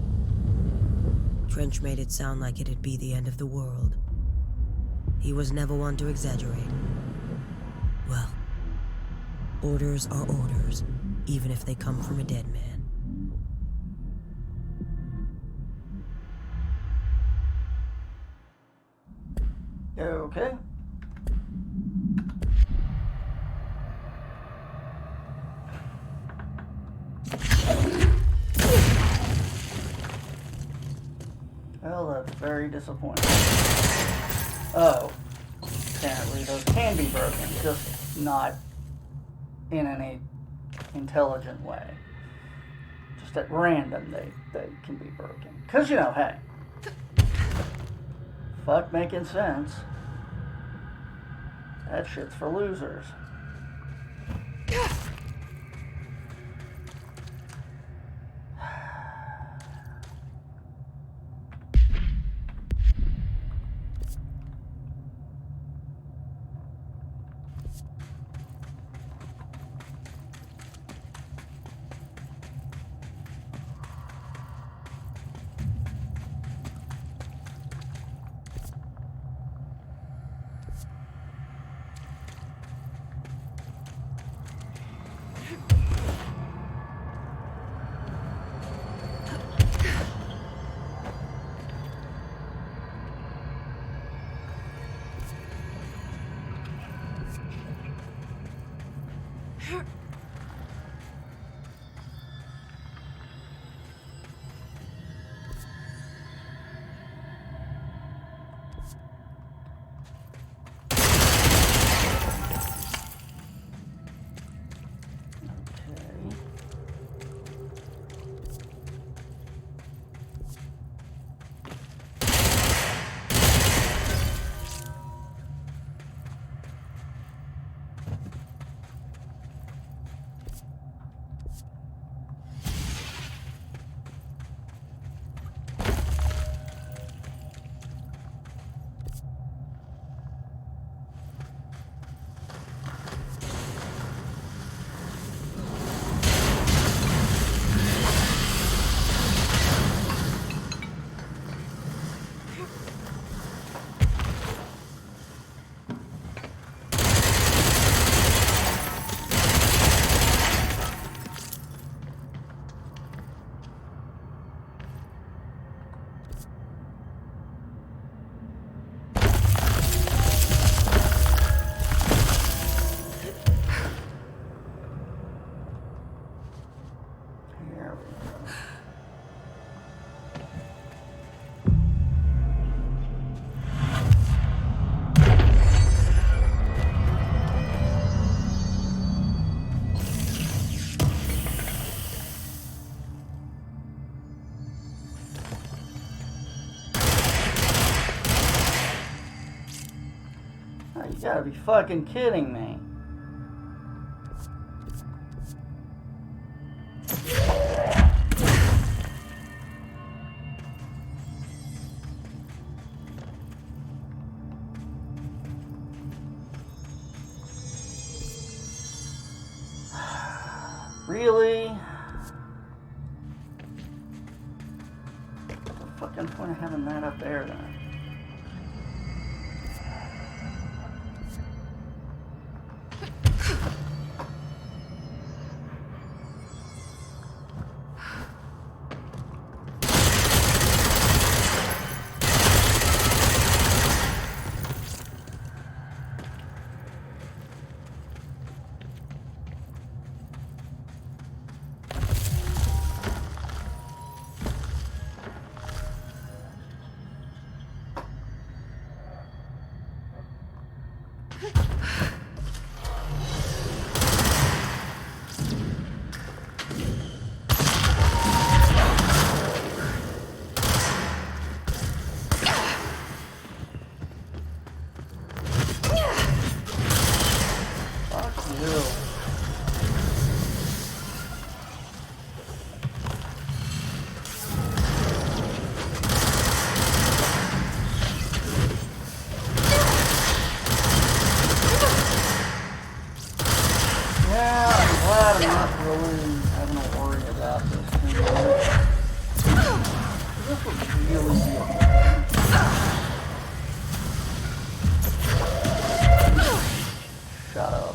F: Trench made it sound like it'd be the end of the world. He was never one to exaggerate. Well, orders are orders, even if they come from a dead man.
A: Okay. Well, that's very disappointing. Oh. Apparently those can be broken, just not in any intelligent way. Just at random they can be broken. Because, you know, hey. Fuck making sense. That shit's for losers. gotta be fucking kidding me. Really? What's the fucking point of having that up there then? I'm not really having to worry about this too much. This was really good. Shut up.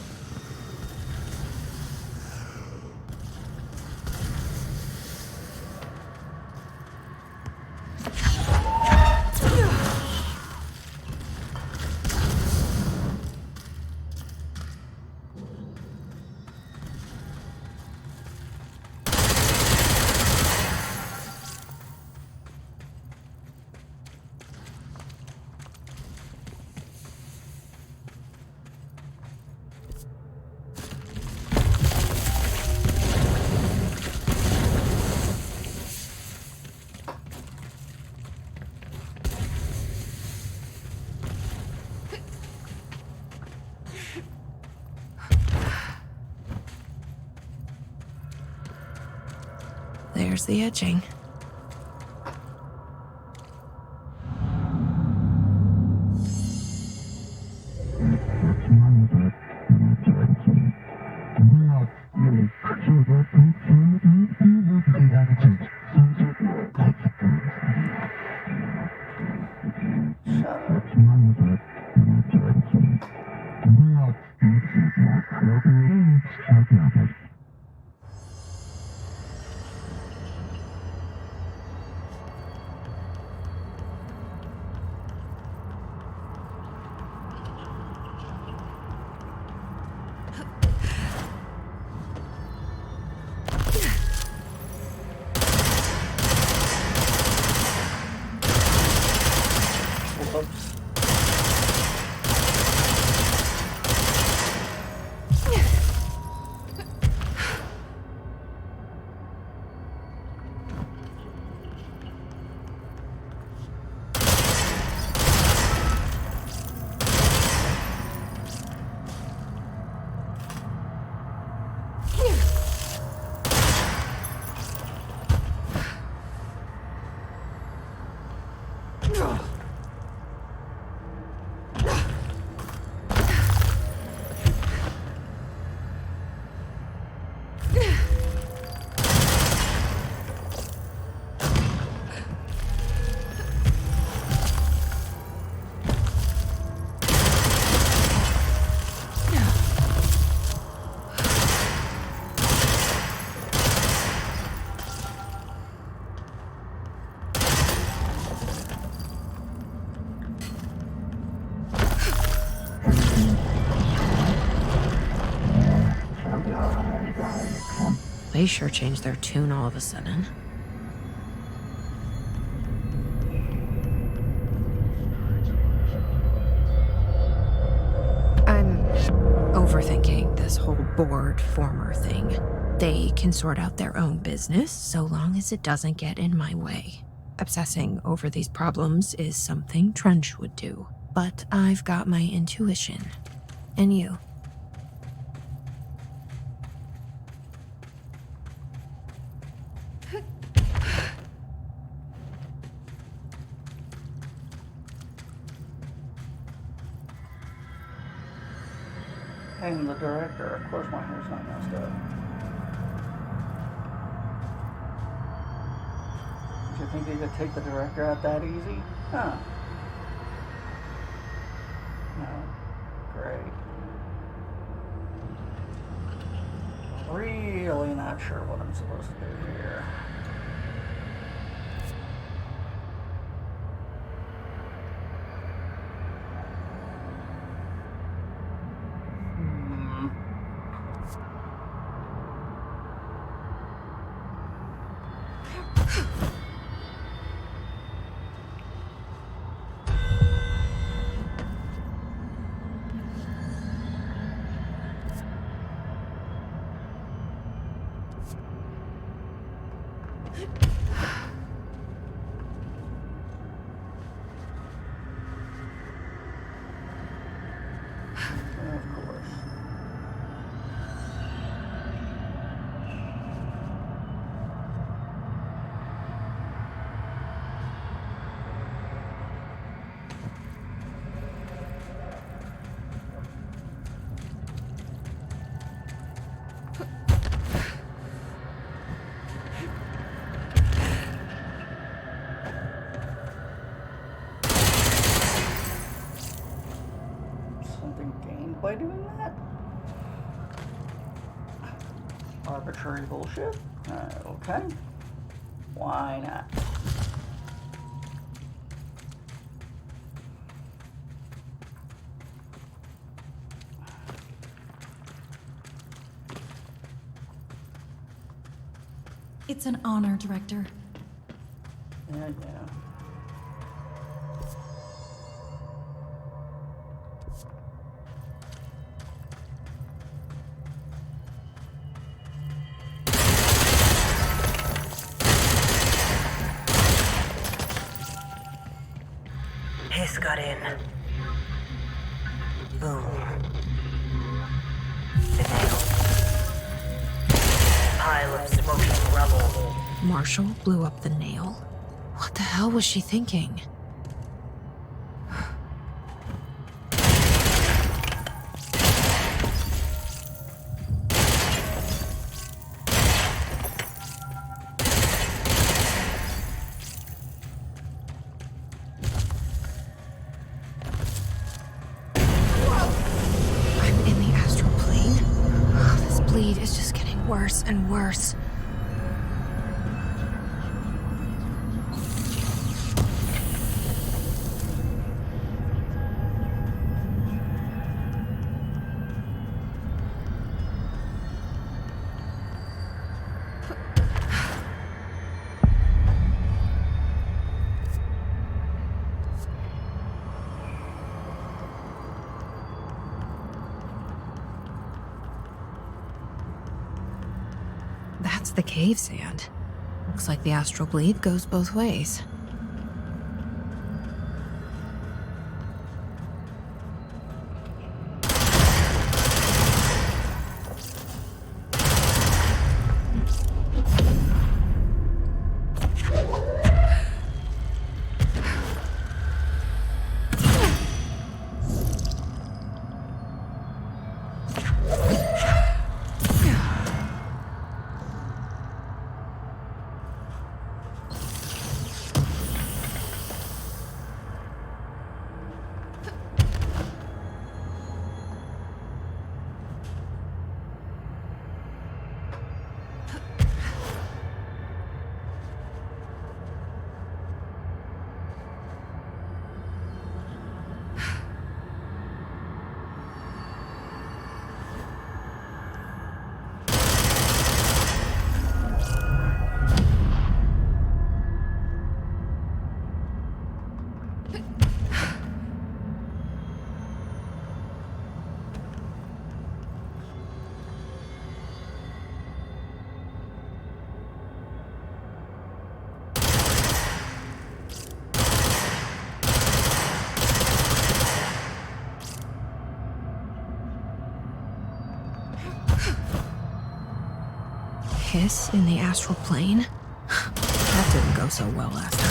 B: There's the etching. They sure changed their tune all of a sudden. I'm overthinking this whole board former thing. They can sort out their own business so long as it doesn't get in my way. Obsessing over these problems is something Trench would do. But I've got my intuition. And you.
A: I'm the director. Of course my hair's not messed up. Did you think you could take the director out that easy? Huh. No. Great. Really not sure what I'm supposed to do here. Of course. Something gained by doing that? Arbitrary bullshit? Okay. Why not?
G: It's an honor, Director.
A: Yeah.
D: Hiss got in. Boom. The nail. Pile of smoking rubble.
B: Marshall blew up the nail? What the hell was she thinking? I'm in the astral plane. This bleed is just getting worse and worse. That's the cave sand. Looks like the astral bleed goes both ways. hiss in the astral plane? That didn't go so well last time.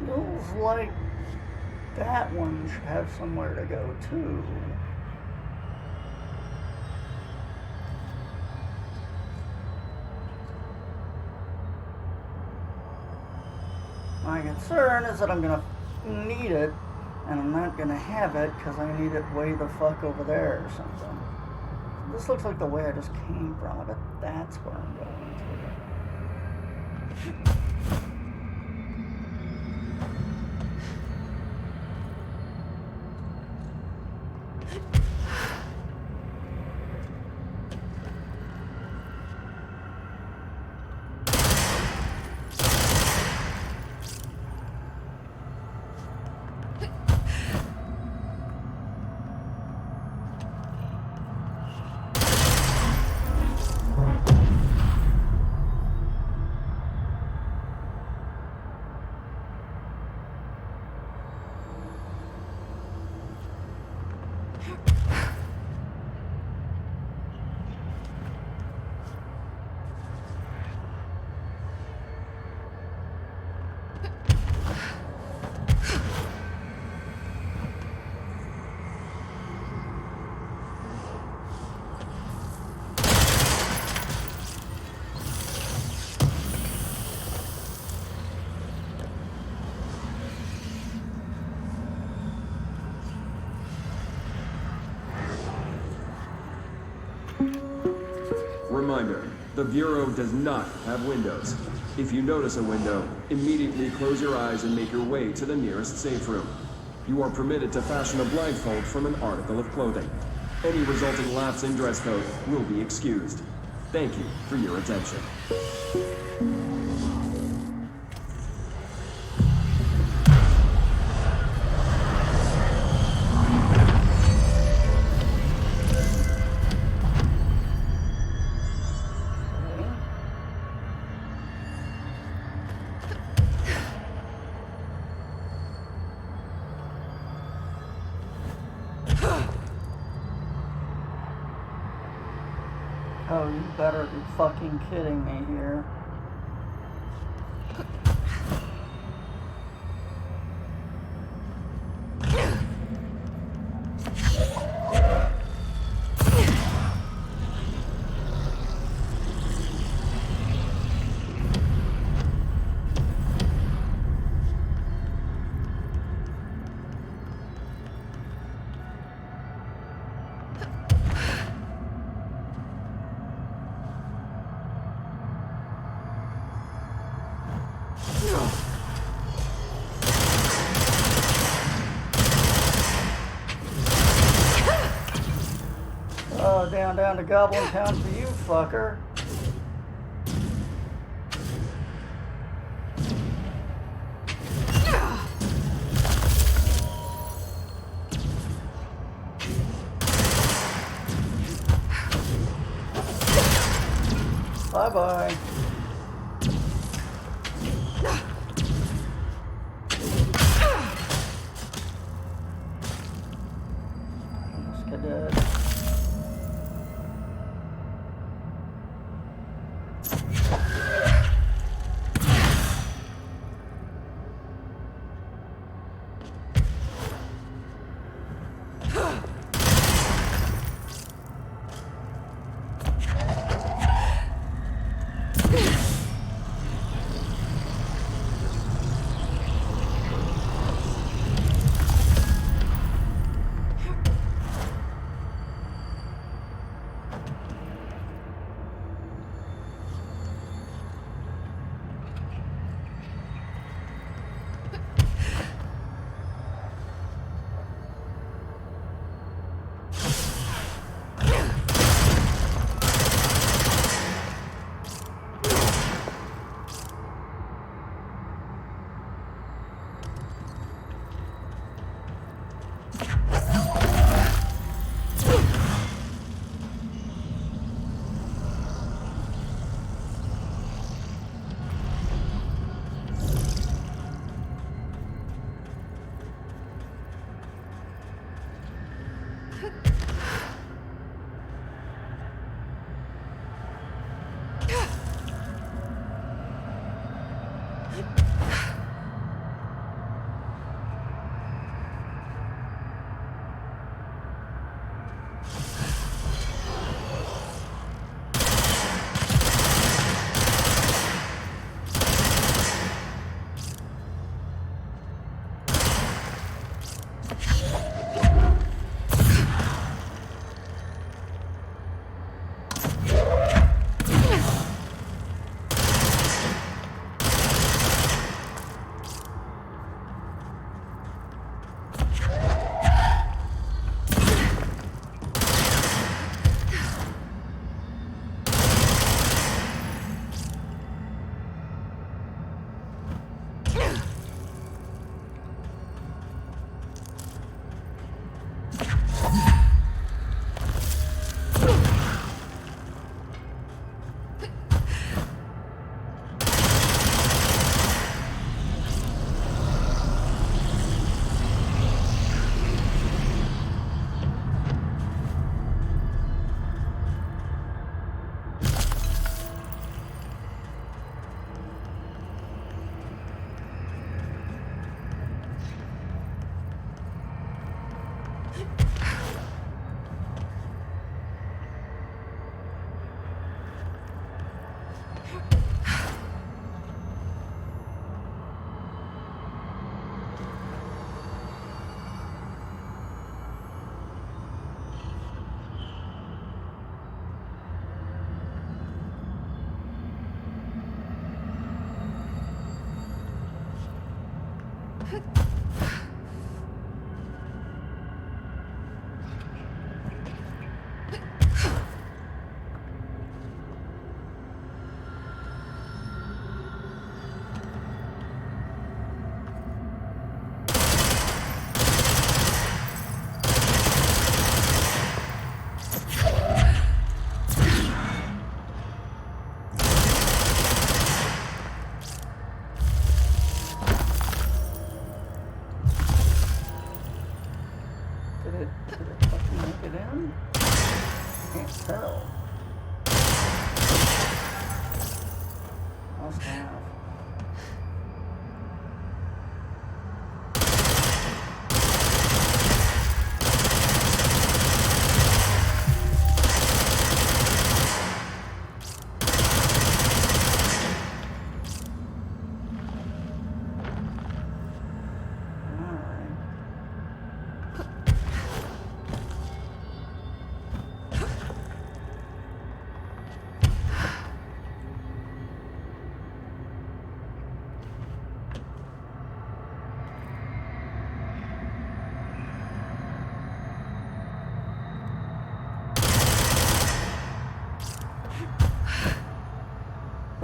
A: Feels like that one should have somewhere to go too. My concern is that I'm gonna need it, and I'm not gonna have it because I need it way the fuck over there or something. This looks like the way I just came from. I bet that's where I'm going to.
H: Reminder, the Bureau does not have windows. If you notice a window, immediately close your eyes and make your way to the nearest safe room. You are permitted to fashion a blindfold from an article of clothing. Any resulting lapse in dress code will be excused. Thank you for your attention.
A: Oh, you better be fucking kidding me here. down to Goblin Town for you, fucker. Bye-bye. Dead.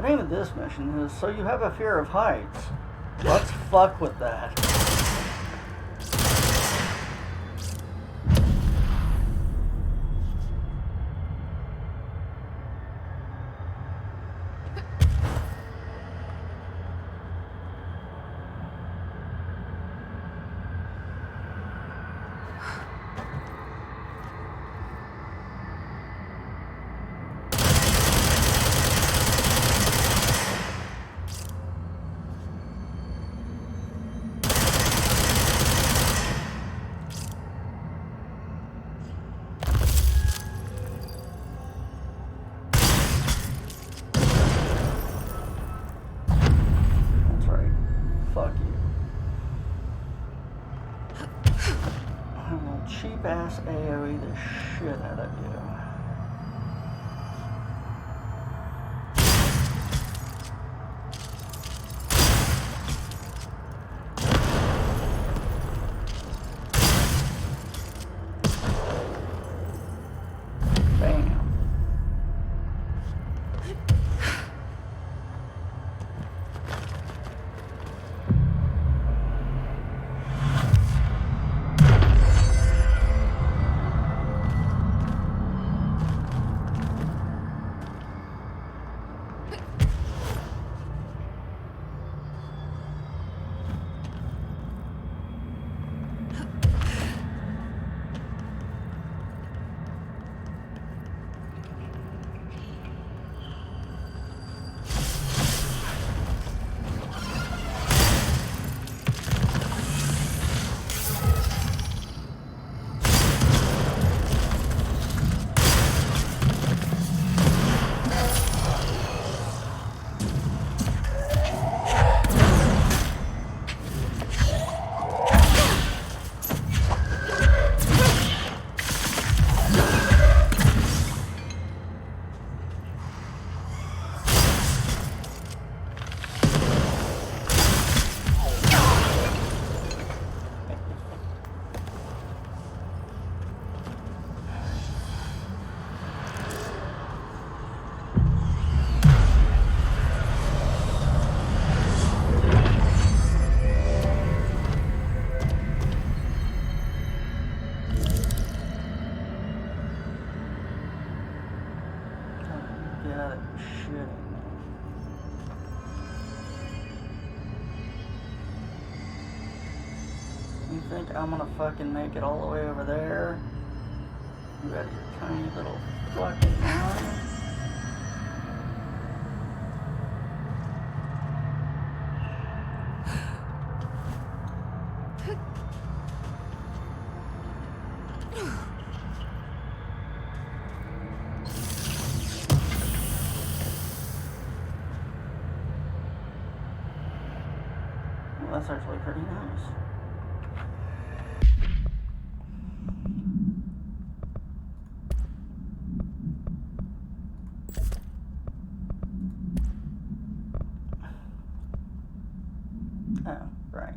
A: name of this mission is So You Have a Fear of Heights. Let's fuck with that. Cheap-ass AoE the shit out of you. Bam. You think I'm gonna fucking make it all the way over there? You out of your tiny little fucking mind? Well, that's actually pretty nice. Oh, right.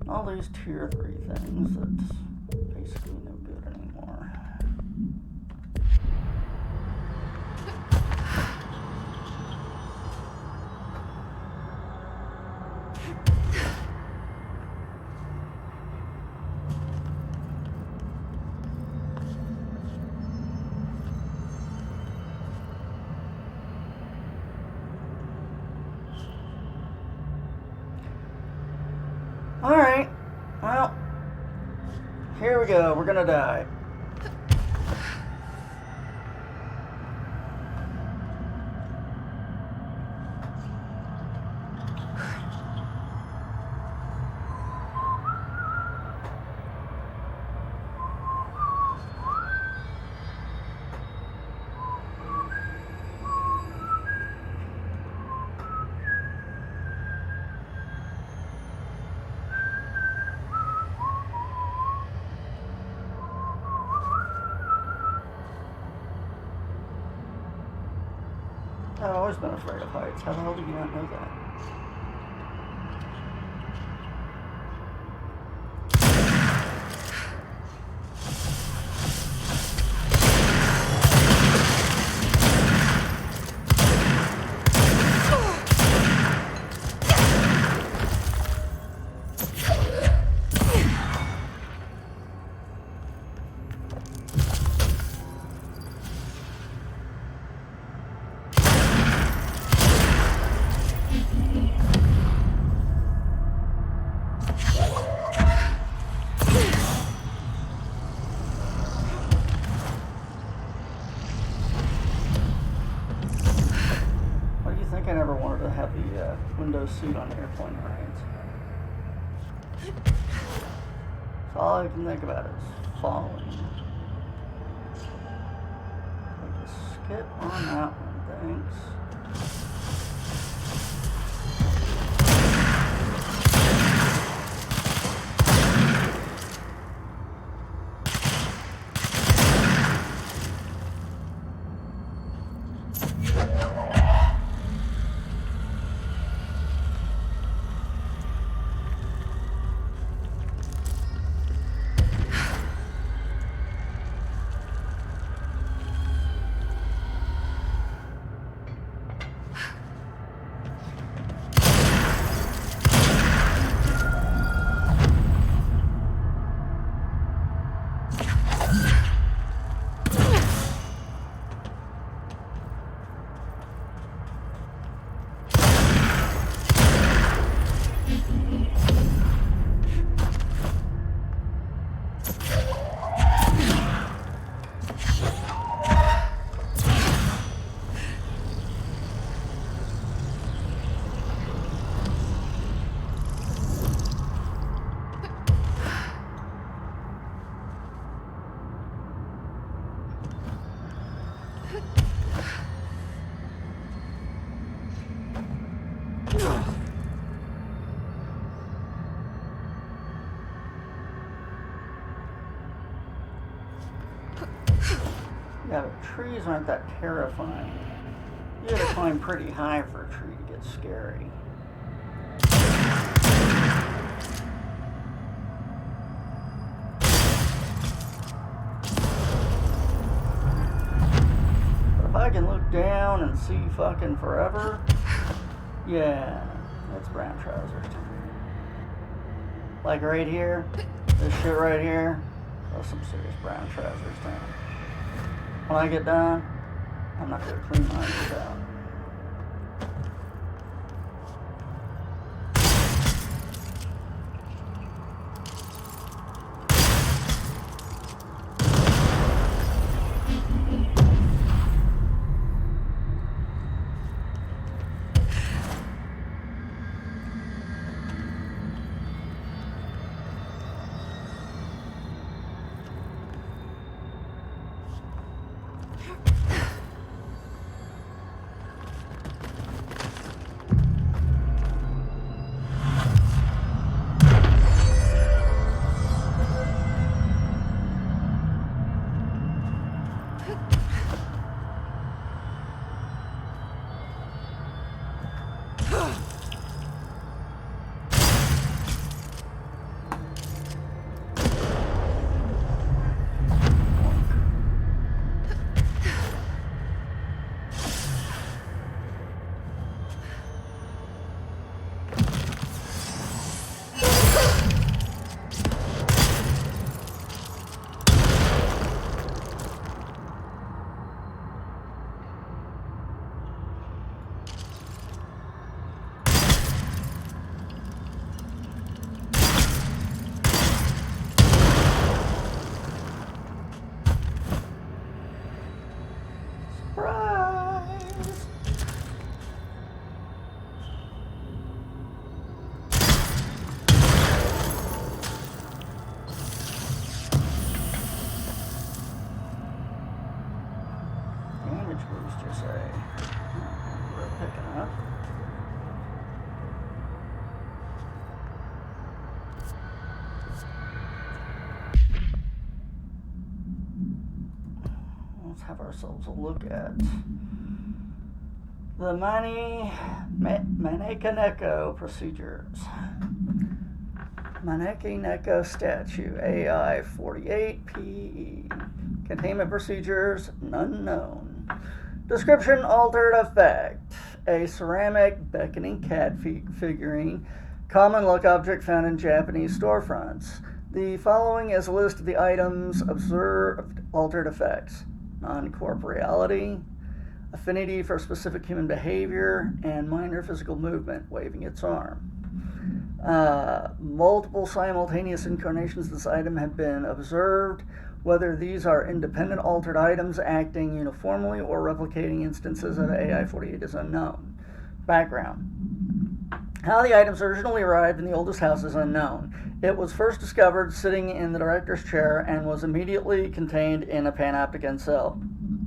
A: All these tier 3 things, that's basically no good anymore. Here we go. We're gonna die. I've always been afraid of heights. How the hell did you not know that? I never wanted to have the window seat on airplane rides. So all I can think about is falling. Like a skip on that one, thanks. Yeah, but trees aren't that terrifying. You gotta climb pretty high for a tree to get scary. But if I can look down and see fucking forever, yeah, that's brown trousers. Like right here, this shit right here, that's some serious brown trousers down. When I get done, I'm not gonna clean my shit out. have ourselves a look at the Maneki-Neko procedures. Maneki-Neko statute, AI 48PE. Containment procedures, unknown. Description, altered effect. A ceramic beckoning cat figurine, common look object found in Japanese storefronts. The following is a list of the items observed, altered effects. Non-corporeality, affinity for specific human behavior, and minor physical movement, waving its arm. Multiple simultaneous incarnations of this item have been observed. Whether these are independent altered items acting uniformly or replicating instances of AI-48 is unknown. Background. How the items originally arrived in the oldest house is unknown. It was first discovered sitting in the director's chair and was immediately contained in a Panopticon cell.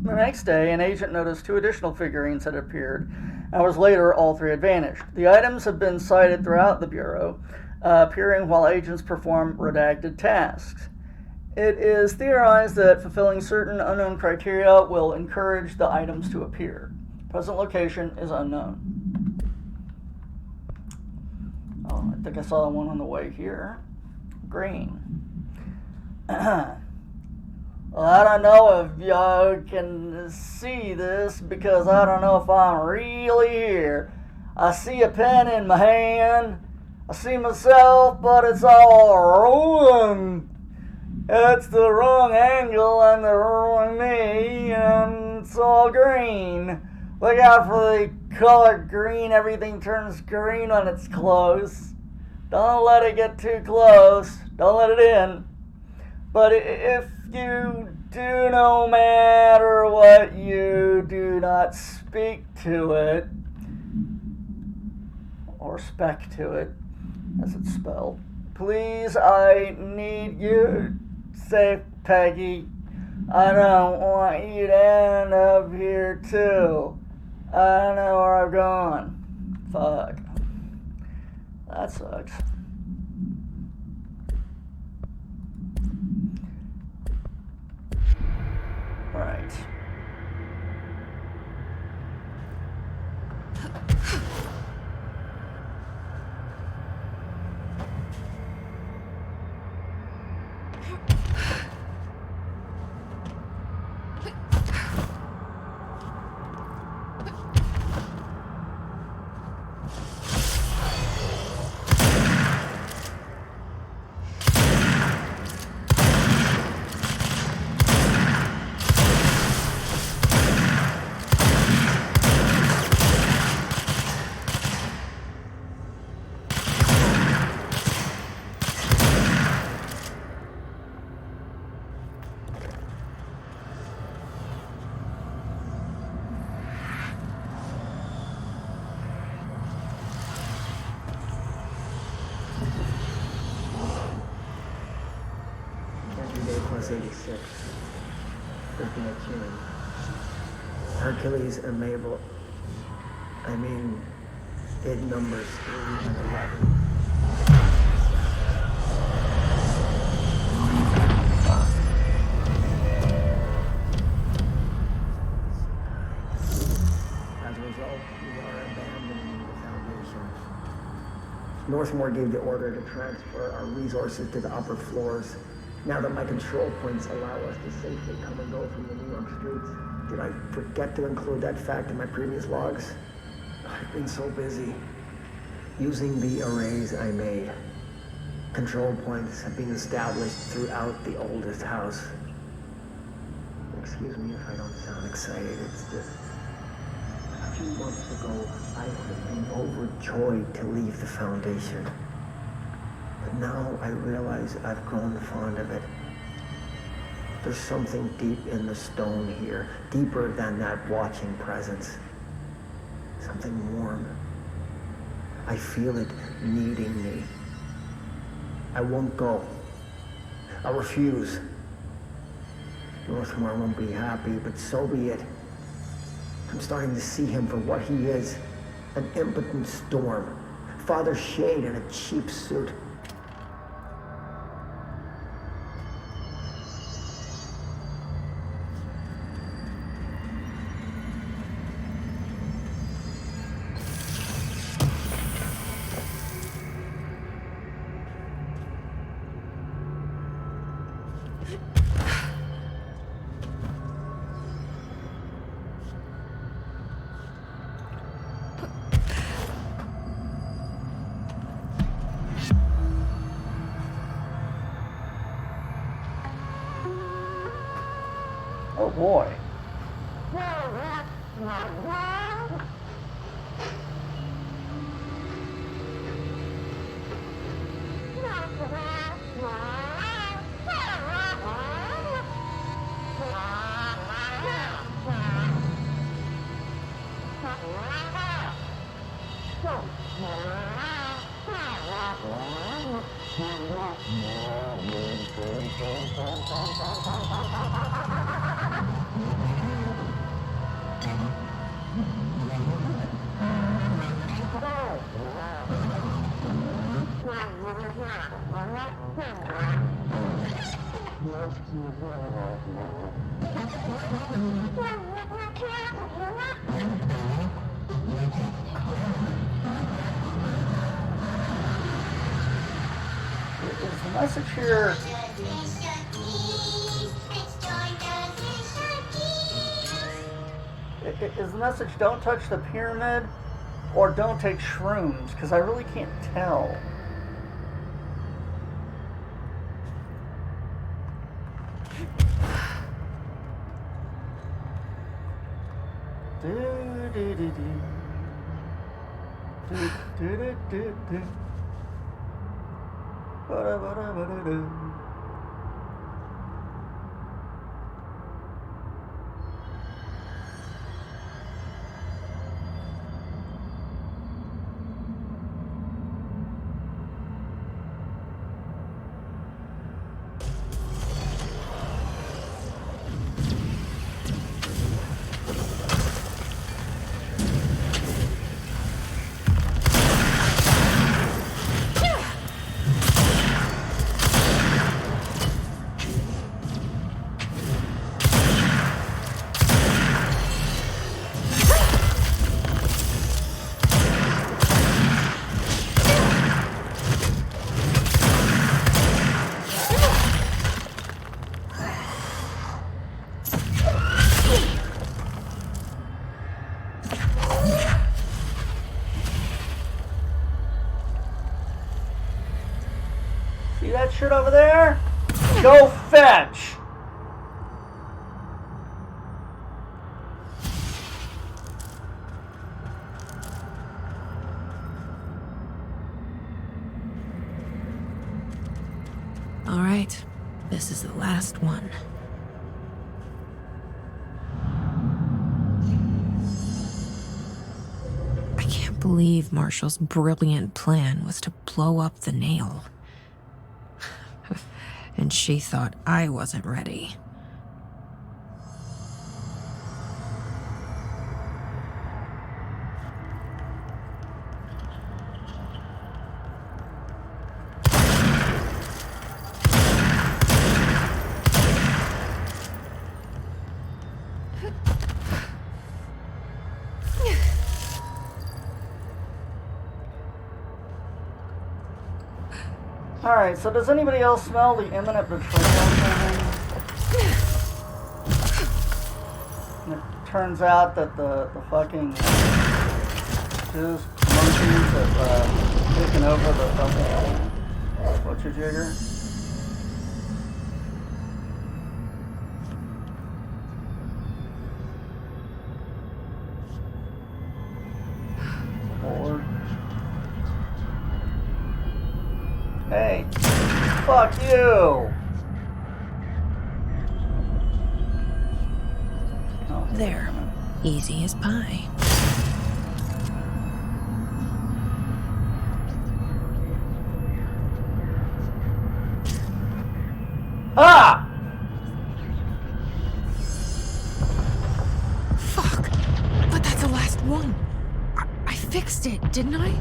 A: The next day, an agent noticed 2 additional figurines had appeared. Hours later, all 3 had vanished. The items have been sighted throughout the Bureau, appearing while agents perform redacted tasks. It is theorized that fulfilling certain unknown criteria will encourage the items to appear. Present location is unknown. Oh, I think I saw one on the way here. Green. Well, I don't know if y'all can see this because I don't know if I'm really here. I see a pen in my hand. I see myself, but it's all ruined. It's the wrong angle and the wrong me, and it's all green. Look out for the color green. Everything turns green when it's close. Don't let it get too close. Don't let it in. But if you do, no matter what, you do not speak to it, or spec to it, as it's spelled. Please, I need you safe, Peggy. I don't want you to end up here too. I don't know where I've gone. Fuck. That sucks. Right.
C: Plus 86. Looking at human. Hercules and Mabel. I mean, it numbers 3 and 11. As a result, we are abandoning the Foundation. Northmore gave the order to transfer our resources to the upper floors. Now that my control points allow us to safely come and go from the New York streets. Did I forget to include that fact in my previous logs? I've been so busy using the arrays I made. Control points have been established throughout the oldest house. Excuse me if I don't sound excited, it's just... A few months ago, I would have been overjoyed to leave the Foundation. But now I realize I've grown fond of it. There's something deep in the stone here, deeper than that watching presence. Something warm. I feel it needing me. I won't go. I refuse. Northmore won't be happy, but so be it. I'm starting to see him for what he is. An impotent storm. Father Shade in a cheap suit.
A: Oh boy. Is the message here? Is the message don't touch the pyramid or don't take shrooms? Because I really can't tell. Do do do do. Do do do do do. Ba ba da ba da do. See that shit over there? Go fetch!
B: All right, this is the last one. I can't believe Marshall's brilliant plan was to blow up the nail. And she thought I wasn't ready.
A: Alright, so does anybody else smell the imminent betrayal coming? And it turns out that the fucking Jews monkeys have taken over the fucking whatcha-jigger. Lord. Hey, fuck you! Oh,
B: There. Easy as pie.
A: Ah!
B: Fuck! But that's the last one. I fixed it, didn't I?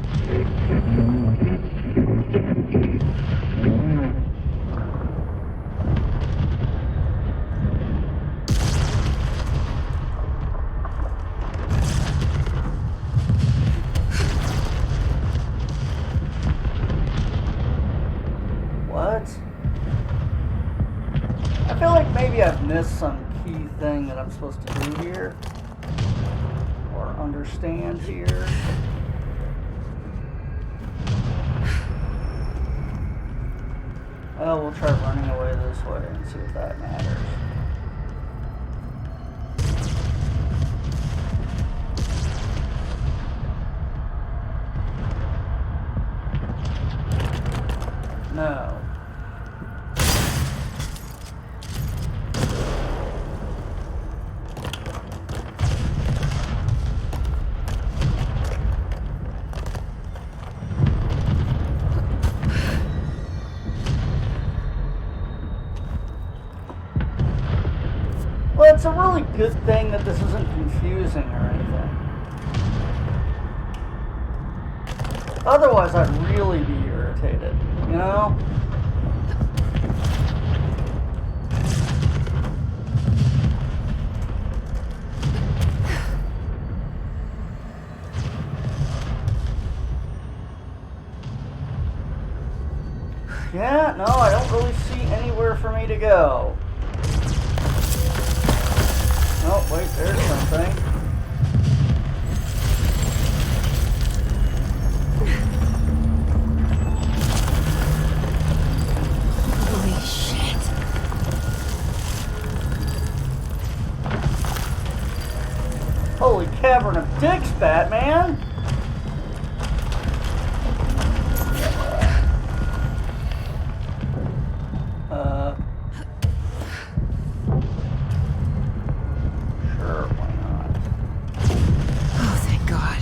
A: What? I feel like maybe I've missed some key thing that I'm supposed to do here. Or understand here. Well, we'll try running away this way and see if that matters. it's a really good thing that this isn't confusing or anything. Otherwise, I'd really be irritated, you know? Yeah, no, I don't really see anywhere for me to go. Oh, wait, there's something.
B: Holy shit.
A: Holy cavern of dicks, Batman! Sure, why not?
B: Oh, thank God.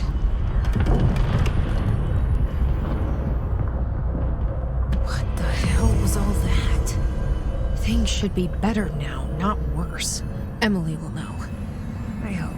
B: What the hell was all that? Things should be better now, not worse. Emily will know. I hope.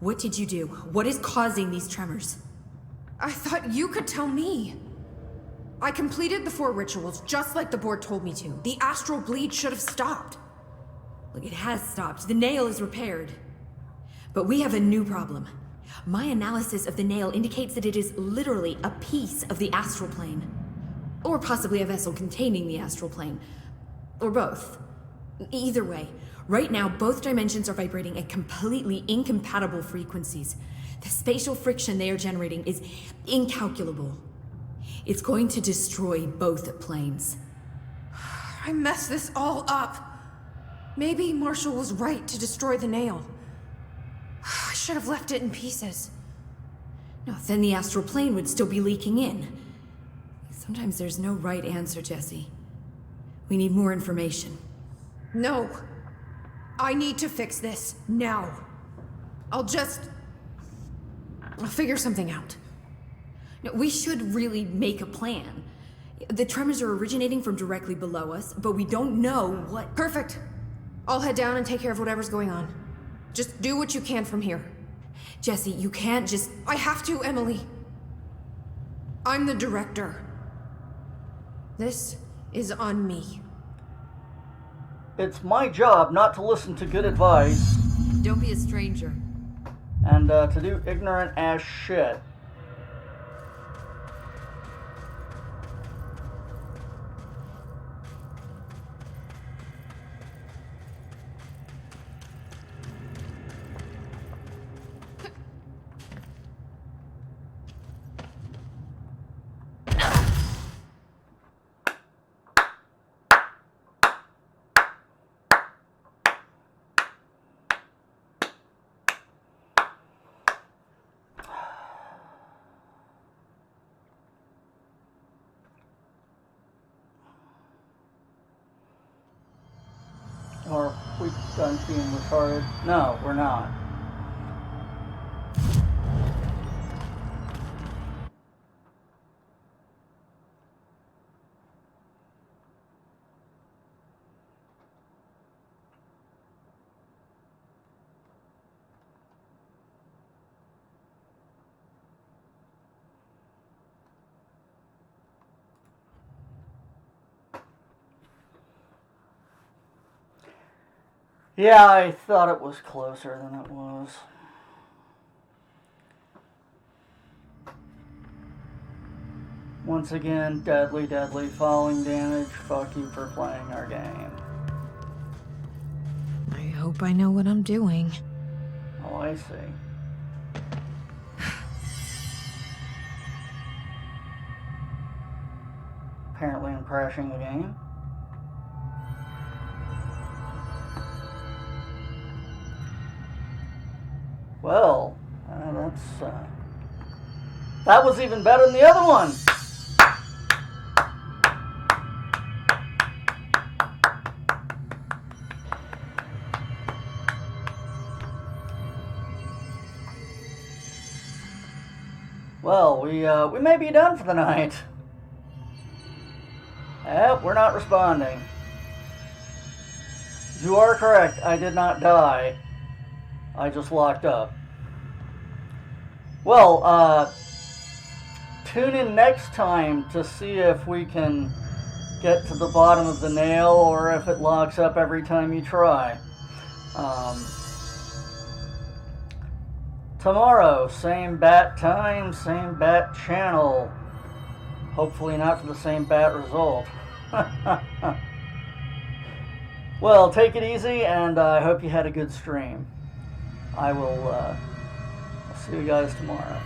I: What did you do? What is causing these tremors?
E: I thought you could tell me. I completed the 4 rituals just like the board told me to. The astral bleed should have stopped.
I: Look, it has stopped. The nail is repaired. But we have a new problem. My analysis of the nail indicates that it is literally a piece of the astral plane. Or possibly a vessel containing the astral plane. Or both. Either way, right now both dimensions are vibrating at completely incompatible frequencies. The spatial friction they are generating is incalculable. It's going to destroy both planes.
E: I messed this all up. Maybe Marshall was right to destroy the nail. I should have left it in pieces.
I: No, then the astral plane would still be leaking in. Sometimes there's no right answer, Jesse. We need more information.
E: No. I need to fix this now. I'll figure something out.
I: No, we should really make a plan. The tremors are originating from directly below us, but we don't know what...
E: Perfect. I'll head down and take care of whatever's going on. Just do what you can from here.
I: Jesse, you can't just...
E: I have to, Emily. I'm the director. This is on me.
A: It's my job not to listen to good advice
I: Don't be a stranger.
A: and to do ignorant ass shit. Or we done being retarded? No, we're not. Yeah, I thought it was closer than it was. Once again, deadly, deadly falling damage. Fuck you for playing our game.
B: I hope I know what I'm doing.
A: Oh, I see. Apparently I'm crashing the game. Well, that was even better than the other one. Well, we may be done for the night. Yep, we're not responding. You are correct. I did not die. I just locked up. Well, tune in next time to see if we can get to the bottom of the nail or if it locks up every time you try. Tomorrow, same bat time, same bat channel. Hopefully not for the same bat result. Well, take it easy, and I hope you had a good stream. I will see you guys tomorrow.